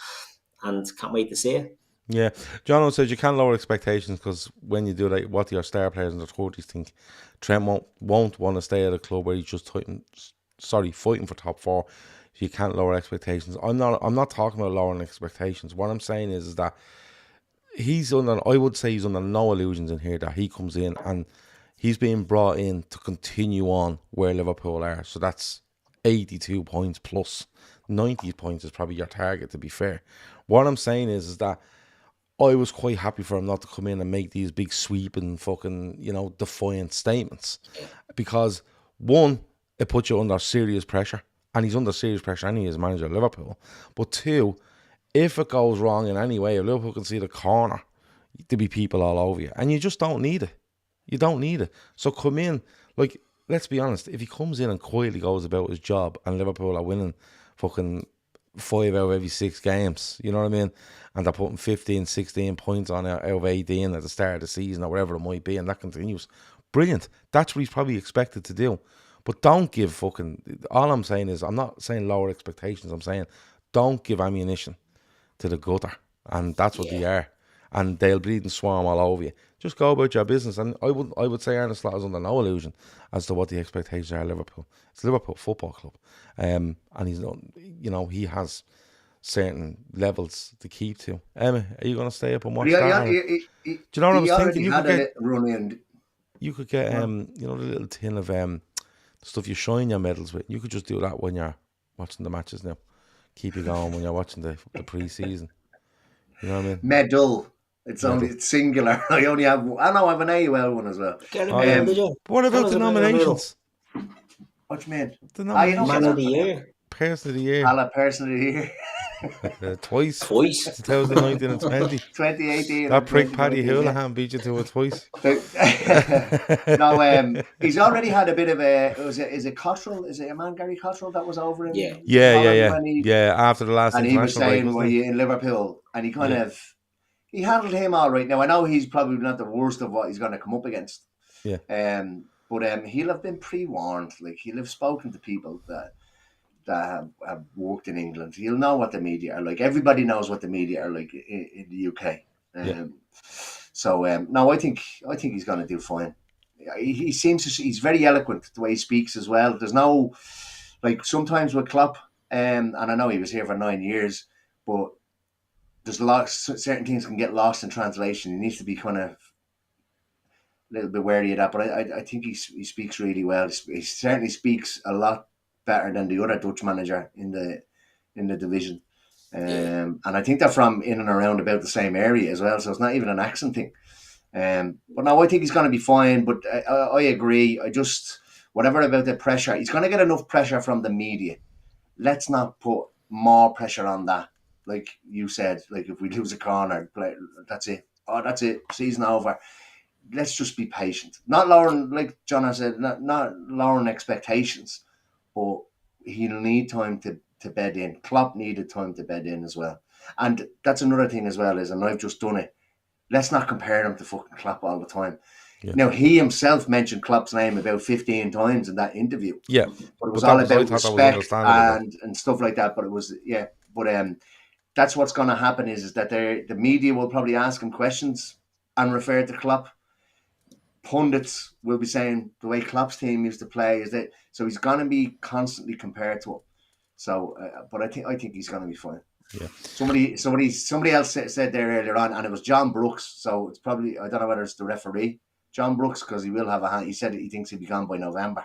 And can't wait to see it. Yeah. John says you can't lower expectations, because when you do that, what your star players in their 30s think. Trent won't want to stay at a club where he's just fighting for top 4. You can't lower expectations. I'm not talking about lowering expectations. What I'm saying is that I would say he's under no illusions in here that he comes in and he's being brought in to continue on where Liverpool are. So that's 82 points plus 90 points is probably your target, to be fair. What I'm saying is that I was quite happy for him not to come in and make these big sweeping fucking, defiant statements. Because one, it puts you under serious pressure. And he's under serious pressure anyway as manager of Liverpool. But two, if it goes wrong in any way, if Liverpool can see the corner, there'll be people all over you. And you just don't need it. You don't need it. So come in, like, let's be honest, if he comes in and quietly goes about his job and Liverpool are winning fucking 5 out of every 6 games, you know what I mean? And they're putting 15, 16 points on out of 18 at the start of the season or whatever it might be, and that continues. Brilliant. That's what he's probably expected to do. But don't give fucking... All I'm saying is, I'm not saying lower expectations. I'm saying don't give ammunition to the gutter. And that's what they are. And they'll bleed and swarm all over you. Just go about your business. And I would say Arne Slot is under no illusion as to what the expectations are of Liverpool. It's Liverpool Football Club. And he's not... he has certain levels to keep to. Emma, are you going to stay up and watch But that? Do you know what I was thinking? You could get the little tin of stuff you shine your medals with. You could just do that when you're watching the matches now. Keep you going when you're watching the pre-season. You know what I mean? Medal. It's singular. I only have. I have an AUL one as well. What about the nominations? What do you mean? The nominations. Man of the Year. Person of the Year. Person of the Year. Twice. 2019 and 2018. That prick Paddy Houlihan beat you to it twice. No, he's already had a bit of a. Is it Cottrell? Is it a man, Gary Cottrell, that was over in? Yeah. After the last and international he was saying, break, "Were you in Liverpool?" And he kind of handled him all right. Now I know he's probably not the worst of what he's going to come up against. Yeah. But he'll have been pre-warned. Like he'll have spoken to people that have worked in England. He'll know what the media are like. Everybody knows what the media are like in the UK. So no, I think he's going to do fine. He seems he's very eloquent the way he speaks as well. There's no like sometimes with Klopp, and I know he was here for 9 years, but there's certain things can get lost in translation. He needs to be kind of a little bit wary of that. But I think he speaks really well. He certainly speaks a lot better than the other Dutch manager in the division. And I think they're from in and around about the same area as well, so it's not even an accent thing. But no, I think he's going to be fine. But I agree. Whatever about the pressure, he's going to get enough pressure from the media. Let's not put more pressure on that. Like you said, like if we lose a corner, that's it. Oh, that's it. Season over. Let's just be patient. Not lowering, like John said, not lowering expectations, but he'll need time to bed in. Klopp needed time to bed in as well. And that's another thing as well, and I've just done it. Let's not compare him to fucking Klopp all the time. Yeah. Now, he himself mentioned Klopp's name about 15 times in that interview. Yeah. But it was all about respect and stuff like that. But it was, that's what's going to happen is that the media will probably ask him questions and refer to Klopp. Pundits will be saying the way Klopp's team used to play is that, so he's going to be constantly compared to him. So, but I think he's going to be fine. Yeah. Somebody else said there earlier on, and it was John Brooks. So it's probably, I don't know whether it's the referee, John Brooks, because he will have a hand. He said he thinks he'll be gone by November.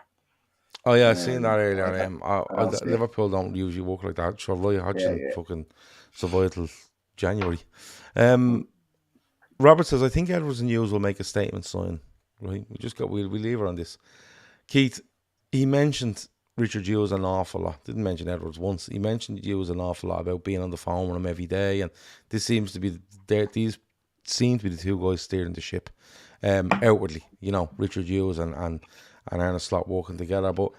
Oh yeah, I've seen that earlier. Liverpool don't usually work like that. Sure, Roy Hodgson fucking survived till January. Robert says, I think Edwards and Hughes will make a statement sign. Right, we'll leave her on this. Keith, he mentioned Richard Hughes an awful lot. Didn't mention Edwards once. He mentioned Hughes an awful lot about being on the phone with him every day, and these seem to be the two guys steering the ship outwardly. You know, Richard Hughes and Arne Slot working together. But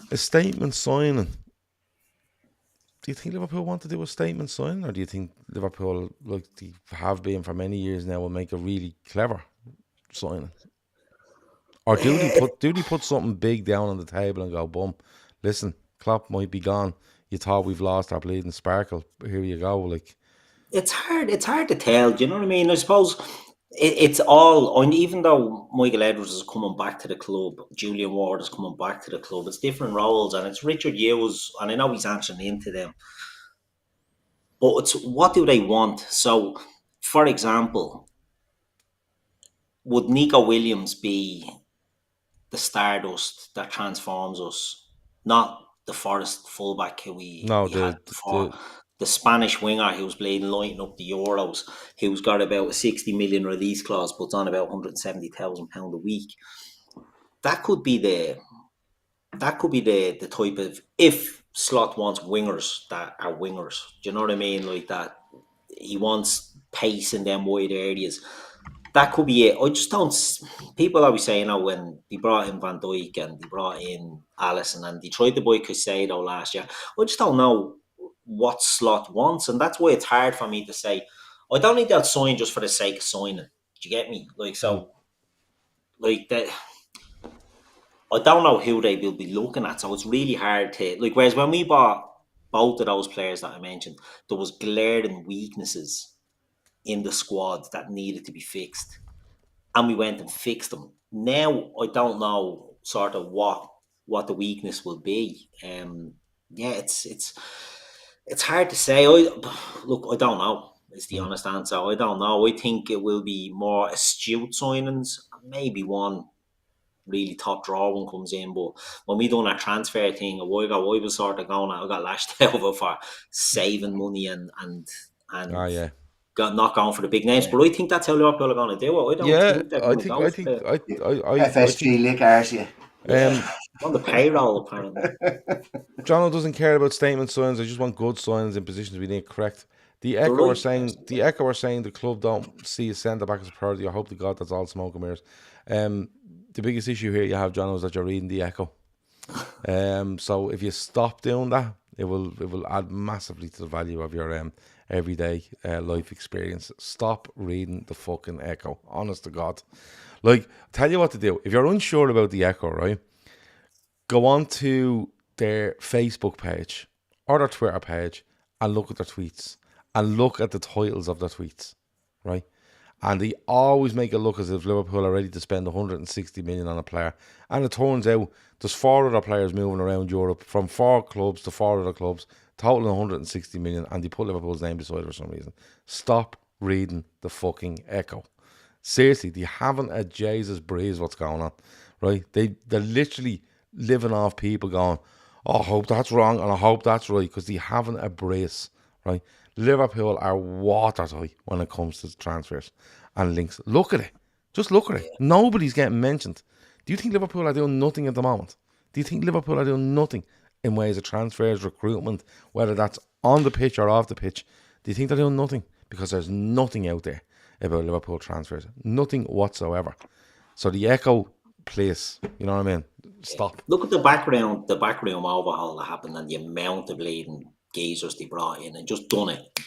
a statement signing. Do you think Liverpool want to do a statement signing, or do you think Liverpool, like they have been for many years now, will make a really clever signing? Or do they put something big down on the table and go, boom, listen, Klopp might be gone. You thought we've lost our bleeding sparkle. Here you go. Like, it's hard to tell. Do you know what I mean? I suppose it's all, and even though Michael Edwards is coming back to the club, Julian Ward is coming back to the club, it's different roles, and it's Richard Hughes, and I know he's answering into them. But it's what do they want? So, for example, would Nico Williams be the stardust that transforms us, not the Forest fullback who we had before? The Spanish winger who's playing lighting up the Euros, who's got about a 60 million release clause, but on about £170,000 a week. That could be the type of, if Slot wants wingers that are wingers. Do you know what I mean? Like that, he wants pace in them wide areas. That could be it. I just don't. People always say, when they brought in Van Dijk and they brought in Alisson and they tried to buy Caicedo last year, I just don't know what Slot wants, and that's why it's hard for me to say. I don't think they'll sign just for the sake of signing. Do you get me? Like, so, like that. I don't know who they will be looking at, so it's really hard to like. Whereas when we bought both of those players that I mentioned, there was glaring weaknesses in the squad that needed to be fixed, and we went and fixed them. Now I don't know sort of what the weakness will be. It's It's hard to say. I don't know. Is the honest answer. I don't know. I think it will be more astute signings. Maybe one really top draw one comes in. But when we done our transfer thing a while ago, I was sort of going, I got lashed over for saving money and not going for the big names. But I think that's how Liverpool are going to do it. I don't think they're going to go for the FSG lick Arsia. On the payroll, apparently. John doesn't care about statement signs. I just want good signs in positions we need correct. The Echo are saying the club don't see a centre back as a priority. I hope to God that's all smoke and mirrors. The biggest issue here you have, John, is that you're reading the Echo. So if you stop doing that, it will add massively to the value of your everyday life experience. Stop reading the fucking Echo. Honest to God. Like, tell you what to do. If you're unsure about the Echo, right, go on to their Facebook page or their Twitter page and look at their tweets and look at the titles of their tweets, right? And they always make it look as if Liverpool are ready to spend 160 million on a player. And it turns out there's 4 other players moving around Europe from 4 clubs to 4 other clubs, totaling 160 million, and they put Liverpool's name beside it for some reason. Stop reading the fucking Echo. Seriously, they haven't a Jesus breeze what's going on, right? They're literally living off people going, oh, I hope that's wrong and I hope that's right, because they haven't a brace, right? Liverpool are watertight when it comes to transfers and links. Look at it. Just look at it. Nobody's getting mentioned. Do you think Liverpool are doing nothing at the moment? Do you think Liverpool are doing nothing in ways of transfers, recruitment, whether that's on the pitch or off the pitch? Do you think they're doing nothing? Because there's nothing out there about Liverpool transfers. Nothing whatsoever. So the Echo place, you know what I mean? Stop. Look at the background overhaul that happened and the amount of bleeding geezers they brought in and just done it.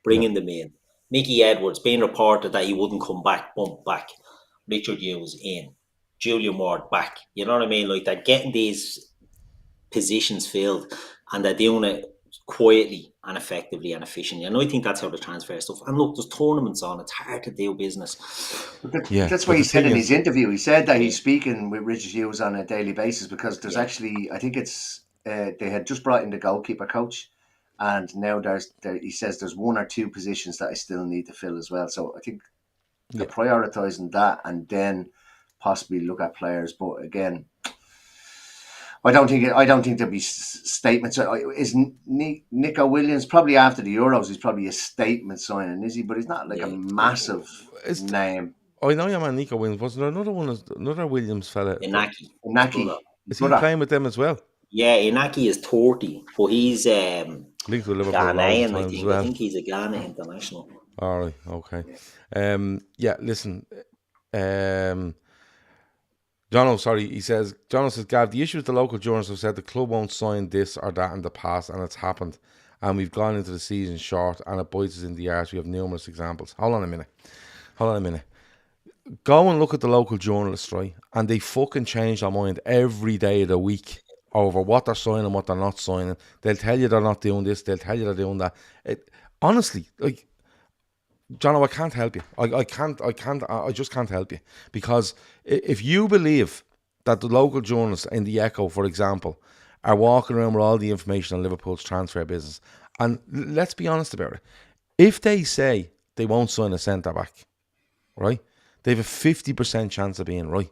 Bringing them in. Mickey Edwards, being reported that he wouldn't come back, bumped back. Richard Hughes in. Julian Ward back. You know what I mean? Like, they're getting these positions filled and they're doing it quietly and effectively and efficiently. And I think that's how the transfer stuff. And look, there's tournaments on. It's hard to do business. That's what he said in his interview. He said that he's speaking with Richard Hughes on a daily basis because there's actually, I think it's, they had just brought in the goalkeeper coach, and now he says there's 1 or 2 positions that I still need to fill as well. So I think they're prioritising that and then possibly look at players. But again, I don't think there'll be statements. Is Nico Williams probably after the Euros? He's probably a statement signing, is he? But he's not like a massive name. I know your man Nico Williams. Was there another one? Another Williams fella? Inaki. Is he playing with them as well? Yeah, Inaki is 30, but he's linked to Liverpool Ghanaian. I think he's a Ghana international. All right, okay. Listen. Jono says, Gav, the issue is the local journalists have said the club won't sign this or that in the past, and it's happened. And we've gone into the season short, and it bites us in the arse. We have numerous examples. Hold on a minute. Go and look at the local journalists, right? And they fucking change their mind every day of the week over what they're signing, what they're not signing. They'll tell you they're not doing this. They'll tell you they're doing that. Honestly, like, Jono, I can't help you. I just can't help you. Because if you believe that the local journalists in the Echo, for example, are walking around with all the information on Liverpool's transfer business, and let's be honest about it, if they say they won't sign a centre-back, right, they have a 50% chance of being right.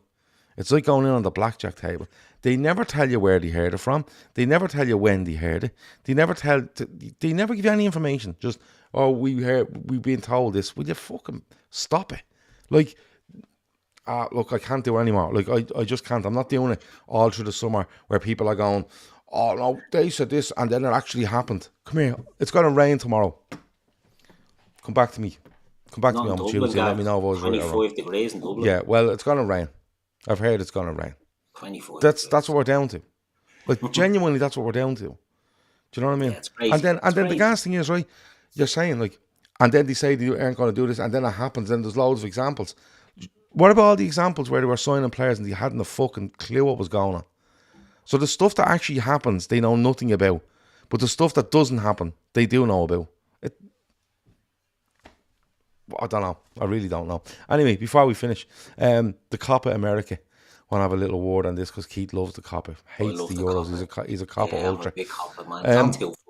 It's like going in on the blackjack table. They never tell you where they heard it from. They never tell you when they heard it. They never give you any information. Just, we've been told this. Will you fucking stop it? Like, look, I can't do it anymore. Like, I just can't. I'm not doing it all through the summer where people are going, oh no, they said this and then it actually happened. Come here, it's going to rain tomorrow. Come back to me on Tuesday and let me know if I was right or wrong. 25 degrees in Dublin. Yeah, well, it's going to rain. I've heard it's going to rain. 24. That's what we're down to. Like, genuinely, that's what we're down to. Do you know what I mean? Yeah, it's crazy. And then the gas thing is, right, you're saying, like, and then they say they aren't going to do this, and then it happens, and there's loads of examples. What about all the examples where they were signing players and they hadn't a fucking clue what was going on? So the stuff that actually happens, they know nothing about. But the stuff that doesn't happen, they do know about. I don't know. I really don't know. Anyway, before we finish, the Copa America. I want to have a little word on this because Keith loves the Copa. Hates the Euros. He's a Copa ultra. I'm a big Copa man.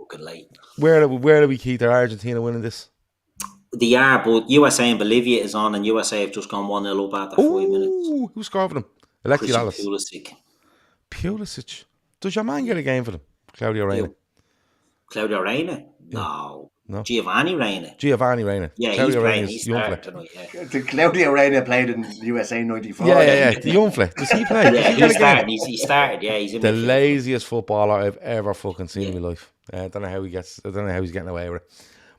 fucking late. Where are we, Keith? Are Argentina winning this? They are, but USA and Bolivia is on, and USA have just gone 1-0 up after 5 minutes. Who scored for them? Alexi Dallas. Pulisic. Does your man get a game for them? Claudio Reyna. Claudio Reyna? No. Giovanni Reyna. Yeah, Claudio Reyna. He's starting tonight. Yeah. Claudio Reyna played in USA '94. Yeah. The young fella. Does he play? Yeah, he started. Yeah, he's in the laziest footballer I've ever fucking seen in my life. I don't know how he's getting away with it.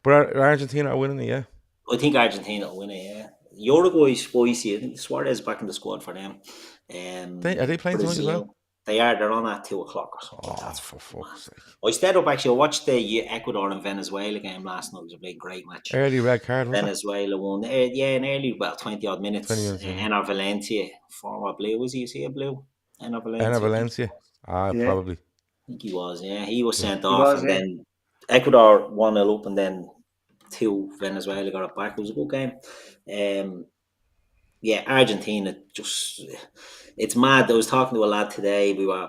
But Argentina are winning it, yeah. I think Argentina will win it, yeah. Uruguay's spicy. I think Suarez is back in the squad for them. Are they playing tonight as well? They are. They're on at 2:00 or something. That's for fuck's sake. I stayed up actually. I watched the Ecuador and Venezuela game last night. It was a big, great match. Early red card, Venezuela won. In early, 20-odd minutes. 20 minutes. Ener Valencia, former blue. Was he? Is he a blue? Ener Valencia? Probably. I think he was, yeah. He was sent off. Then Ecuador 1-0 up and then 2 Venezuela got it back. It was a good game. Argentina just... It's mad. I was talking to a lad today. We were,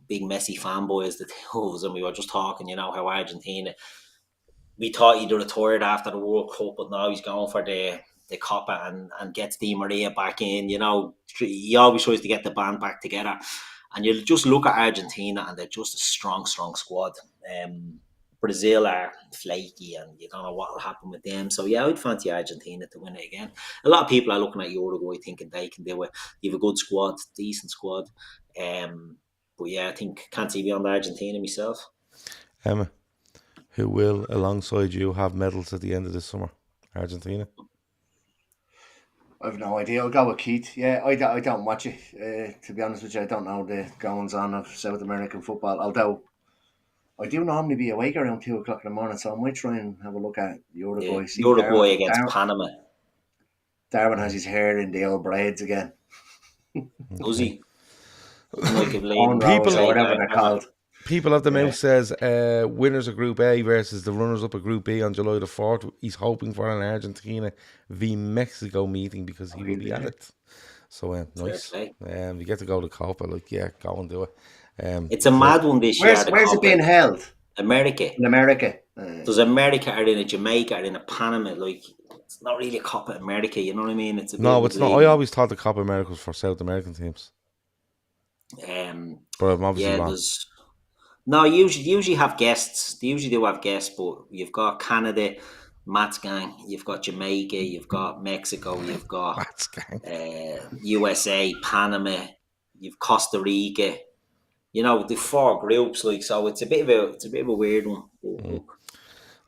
big Messi fanboys, the two, and we were just talking, how Argentina... We thought he'd retired after the World Cup, but now he's going for the Copa and gets Di Maria back in. He always tries to get the band back together. And you just look at Argentina and they're just a strong squad. Brazil are flaky and you don't know what will happen with them. So, yeah, I'd fancy Argentina to win it again. A lot of people are looking at Uruguay thinking they can do it. You have a good squad, decent squad. But, yeah, I think can't see beyond Argentina myself. Emma, who will, alongside you, have medals at the end of this summer? Argentina? I've no idea. I'll go with Keith. Yeah, I don't watch it. To be honest with you, I don't know the goings on of South American football. Although I do normally be awake around 2:00 in the morning, so I might try and have a look at Uruguay. Yeah, Uruguay against Panama. Darwin has his hair in the old braids again. Does he? Whatever they're called. People of the Mouth says winners of Group A versus the runners-up of Group B on July the 4th. He's hoping for an Argentina v Mexico meeting because he will be at it. So, nice. We get to go to Copa. Go and do it. It's a mad one this year. Where's it being held? America. In America. There's America or in a Jamaica or in a Panama. It's not really a Copa America, you know what I mean? It's not. I always thought the Copa America was for South American teams. But I'm obviously wrong. No, usually have guests. They usually do have guests, but you've got Canada, Matt's gang, you've got Jamaica, you've got Mexico, you've got Matt's gang. USA, Panama, you've Costa Rica. The 4 groups, so it's a bit of a weird one.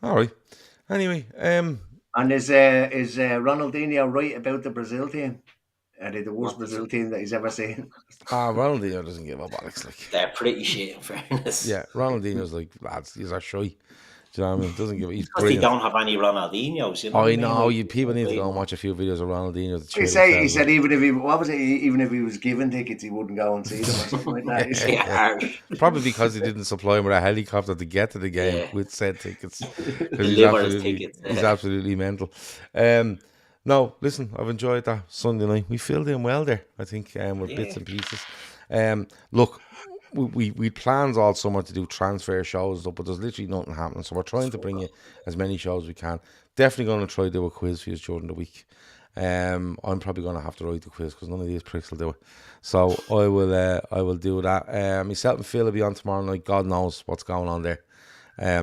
All right. Anyway, and is Ronaldinho right about the Brazil team? Are they the worst Brazil team that he's ever seen? Ronaldinho doesn't give up, Alex. They're pretty shit, in fairness. Yeah, Ronaldinho's lads, these are shy. Do you know what I mean? Doesn't give. He's because they don't have any Ronaldinhos. I know. People need to go and watch a few videos of Ronaldinho. He said even if he was given tickets, he wouldn't go and see them or something like that. Probably because he didn't supply him with a helicopter to get to the game with said tickets. He's absolutely mental. No, listen, I've enjoyed that Sunday night. We filled in well there, I think, with bits and pieces. Look, we planned all summer to do transfer shows, but there's literally nothing happening. So we're trying to bring you as many shows as we can. Definitely going to try to do a quiz for you during the week. I'm probably going to have to write the quiz because none of these pricks will do it. So I will do that. Myself and Phil will be on tomorrow night. God knows what's going on there. I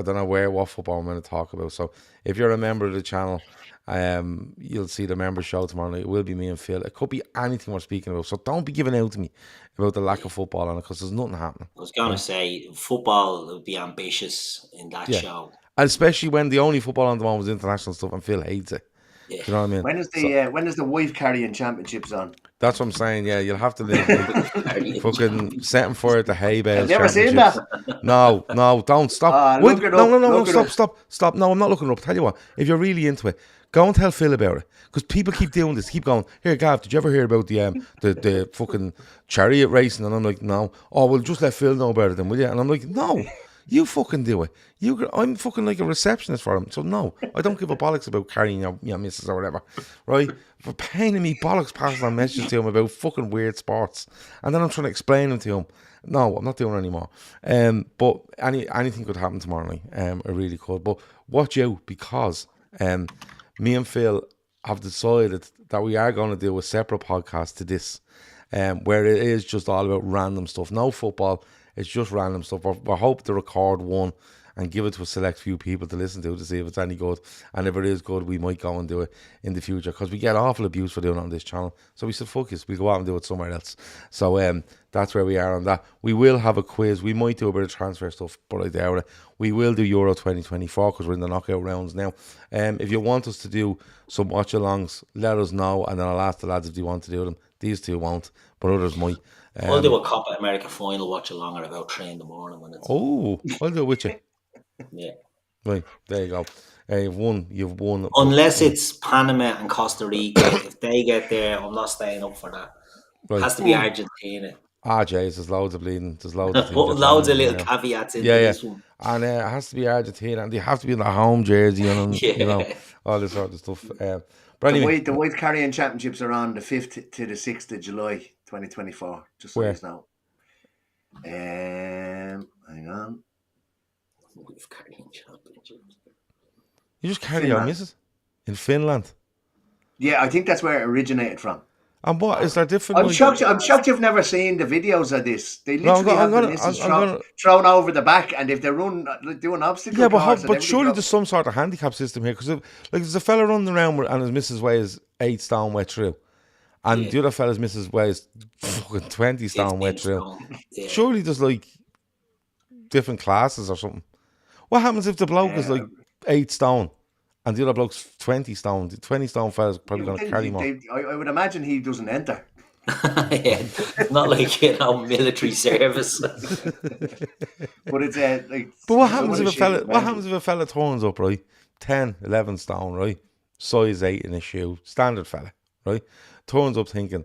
don't know what football I'm going to talk about. So if you're a member of the channel, you'll see the member show tomorrow night. It will be me and Phil. It could be anything we're speaking about. So don't be giving out to me about the lack of football on it because there's nothing happening. I was going to say football would be ambitious in that show. And especially when the only football on the moment was international stuff and Phil hates it. Yeah. Do you know what I mean? When is the wife carrying championships on? That's what I'm saying. Yeah, you'll have to live fucking setting for it the hay bales. Have you ever seen that? No, don't stop. Wait, no, stop. No, I'm not looking it up. Tell you what, if you're really into it, go and tell Phil about it. Because people keep doing this, keep going, here, Gav, did you ever hear about the fucking chariot racing? And I'm like, no. Oh, well, just let Phil know about it then, will you? And I'm like, no. You fucking do it. I'm fucking like a receptionist for him. So no, I don't give a bollocks about carrying your missus or whatever, right? For paying me bollocks passing on messages to him about fucking weird sports, and then I'm trying to explain them to him. No, I'm not doing it anymore. But anything could happen tomorrow night. It really could. But watch out, because me and Phil have decided that we are going to do a separate podcast to this, where it is just all about random stuff. No football. It's just random stuff. We're hoping to record one and give it to a select few people to listen to see if it's any good. And if it is good, we might go and do it in the future, because we get awful abuse for doing it on this channel. So we said, fuck it, we'll go out and do it somewhere else. So that's where we are on that. We will have a quiz. We might do a bit of transfer stuff, but I doubt it. We will do Euro 2024 because we're in the knockout rounds now. If you want us to do some watch-alongs, let us know, and then I'll ask the lads if they want to do them. These two won't, but others might. I'll do a Copa America final watch along at about 3 in the morning when it's. Oh, I'll do it with you. Yeah. Right, there you go. You've won. Unless it's Panama and Costa Rica. If they get there, I'm not staying up for that. Right. It has to be Argentina. Jeez, there's loads of bleeding. There's loads of loads of little caveats in this one. And it has to be Argentina, and they have to be in their home jersey, and you know, all this sort of stuff. But anyway, the White Carrying Championships are on the 5th to the 6th of July 2024. Just so you know. Hang on. White Carrying Championships. You just carry on, missus? In Finland? Yeah, I think that's where it originated from. And what is there different? I'm shocked you've never seen the videos of this. They literally have the missus thrown over the back, and if they run doing obstacle course, but surely there's some sort of handicap system here, because like there's a fella running around and his missus weighs 8 stone wet through, and the other fella's missus weighs fucking 20 stone wet through. Yeah. Surely there's like different classes or something. What happens if the bloke is like 8 stone? And the other bloke's 20 stone. The 20 stone fella's probably going to carry more. I would imagine he doesn't enter. Yeah, not like military service. But it's like. But what happens if a fella? What happens if a fella turns up, right? 10, 11 stone, right? Size 8 in a shoe, standard fella, right? Turns up thinking,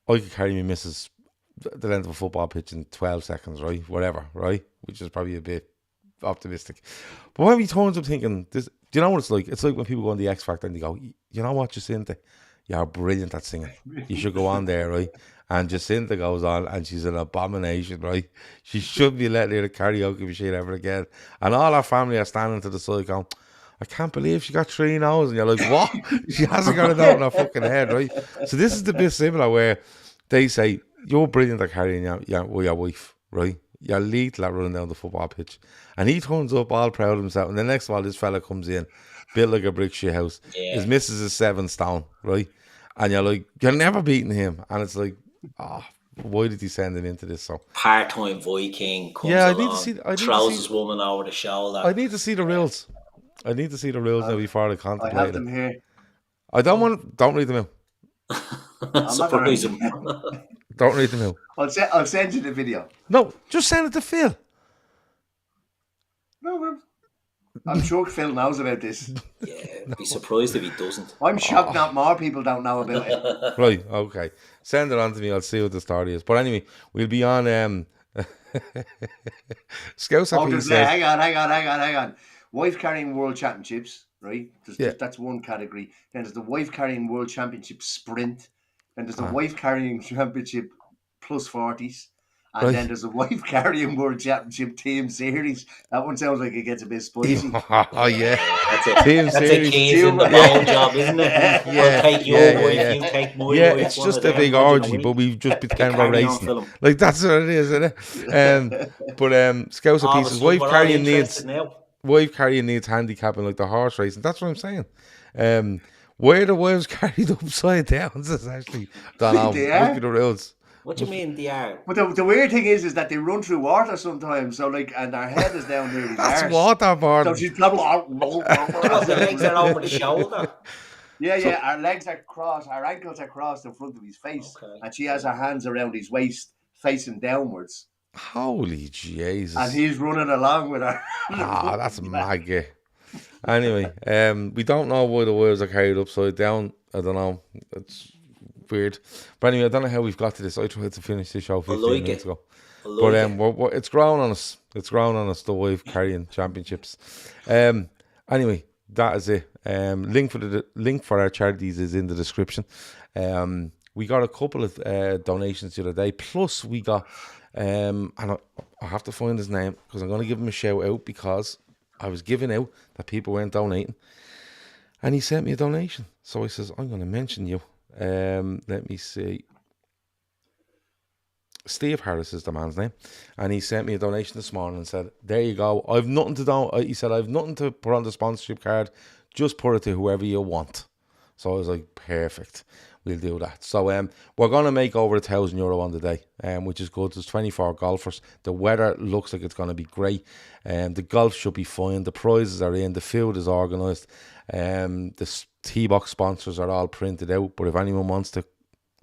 I could carry my missus the length of a football pitch in 12 seconds, right? Whatever, right? Which is probably a bit optimistic. But when he turns up thinking this. Do you know what it's like? It's like when people go on the X Factor and they go, you know what, Jacinta? You're brilliant at singing. You should go on there, right? And Jacinta goes on and she's an abomination, right? She should be letting her the karaoke machine ever again. And all our family are standing to the side going, I can't believe she got 3 no's. And you're like, what? She hasn't got it out in her fucking head, right? So this is the bit similar where they say, you're brilliant at carrying your wife, right? You're lethal at running down the football pitch. And he turns up all proud of himself. And the next of all, this fella comes in, built like a brick shit house. Yeah. His missus is 7 stone, right? And you're like, you're never beating him. And it's like, why did he send him into this? So part-time Viking comes along, I need throws to his woman over the shoulder. I need to see the rules. I need to see the rules now before I contemplate it. I have them here. I don't read them out. Surprise him. Don't read them out. I'll send you the video. No, just send it to Phil. No, I'm sure Phil knows about this. Yeah, be surprised if he doesn't. I'm shocked not more people don't know about it. Right, okay. Send it on to me. I'll see what the story is. But anyway, we'll be on Scouts Happy says, hang on. Wife carrying world championships, right? That's one category. Then there's the wife carrying world championship sprint. Then there's the wife carrying championship plus 40s. And then there's a wife carrying world championship team series. That one sounds like it gets a bit spicy. Oh yeah, that's it. Team series. Keys in the ball job, isn't it? Yeah, take your wife, you take my wife. It's just a big orgy, but we've just pretend we're racing. Like that's what it is, isn't it? But Scouts of Pieces, wife carrying needs handicapping like the horse racing. That's what I'm saying. Where the wives carried upside down is actually don't know. Look at the rules. What do you mean they are? But the weird thing is that they run through water sometimes. So and their head is down near his That's arse. waterboard. So she's probably the legs are over the shoulder. Yeah. Our legs are crossed. Our ankles are crossed in front of his face, and she has her hands around his waist, facing downwards. Holy Jesus! And he's running along with her. That's maggy. Anyway, we don't know why the wires are carried upside down. I don't know. It's weird. But anyway, I don't know how we've got to this. I tried to finish this show 15 minutes ago. But it's growing on us. It's growing on us, the wave carrying championships. Anyway, that is it. Link for our charities is in the description. We got a couple of donations the other day. Plus, we got, and I have to find his name because I'm going to give him a shout out because I was giving out that people weren't donating. And he sent me a donation. So he says, I'm going to mention you. Let me see. Steve Harris is the man's name. And he sent me a donation this morning and said, there you go. I've nothing to do. He said, I've nothing to put on the sponsorship card. Just put it to whoever you want. So I was like, perfect. We'll do that. So we're going to make over €1,000 on the day, which is good. There's 24 golfers. The weather looks like it's going to be great. The golf should be fine. The prizes are in. The field is organised. The T-Box sponsors are all printed out. But if anyone wants to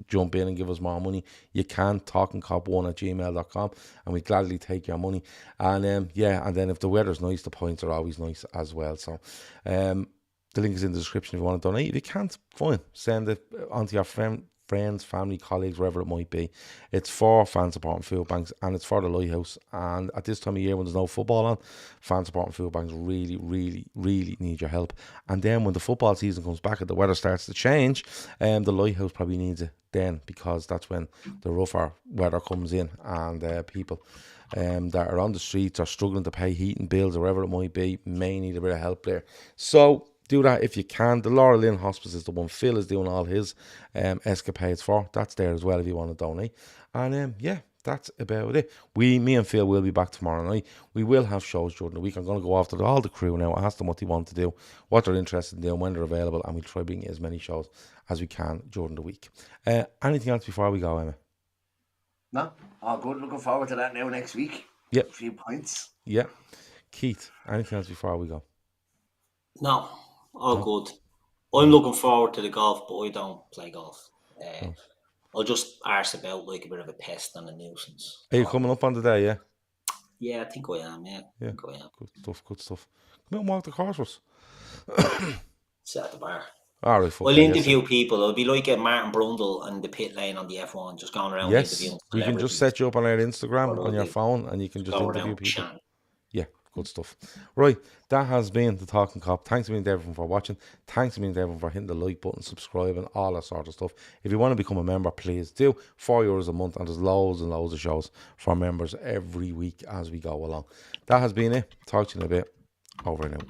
jump in and give us more money, you can. talkinkop1@gmail.com, and we gladly take your money. And and then if the weather's nice, the points are always nice as well. So the link is in the description if you want to donate. If you can't, fine, send it on to your friends, family, colleagues, wherever it might be. It's for fan supporting food banks, and it's for the Lighthouse. And at this time of year when there's no football on, fan supporting food banks really, really, really need your help. And then when the football season comes back and the weather starts to change, the Lighthouse probably needs it then, because that's when the rougher weather comes in, and people that are on the streets are struggling to pay heating bills or whatever it might be may need a bit of help there. So do that if you can. The Laura Lynn Hospice is the one Phil is doing all his escapades for. That's there as well if you want to donate. And that's about it. Me and Phil will be back tomorrow night. We will have shows during the week. I'm going to go after all the crew now, ask them what they want to do, what they're interested in doing, when they're available, and we'll try bringing as many shows as we can during the week. Anything else before we go, Emma? No, all good. Looking forward to that now next week. Yep. A few points. Yeah. Keith, anything else before we go? No, all good. I'm looking forward to the golf, but I don't play golf. I'll just arse about like a bit of a pest and a nuisance. Are you coming up on the day, yeah? Yeah, I think I am, yeah. I think I am. Good stuff. Come out and walk the course with us. Sit at the bar. All right, I'll interview people. It'll be like a Martin Brundle and the pit lane on the F1, just going around interviewing. We can just set you up on our Instagram on your phone, and you can just interview people. Shan. Yeah, good stuff. Right, that has been the Talkin Kop. Thanks to everyone for watching. Thanks to everyone for hitting the like button, subscribing, all that sort of stuff. If you want to become a member, please do. €4 a month, and there's loads and loads of shows for members every week as we go along. That has been it. Talk to you in a bit. Over and out.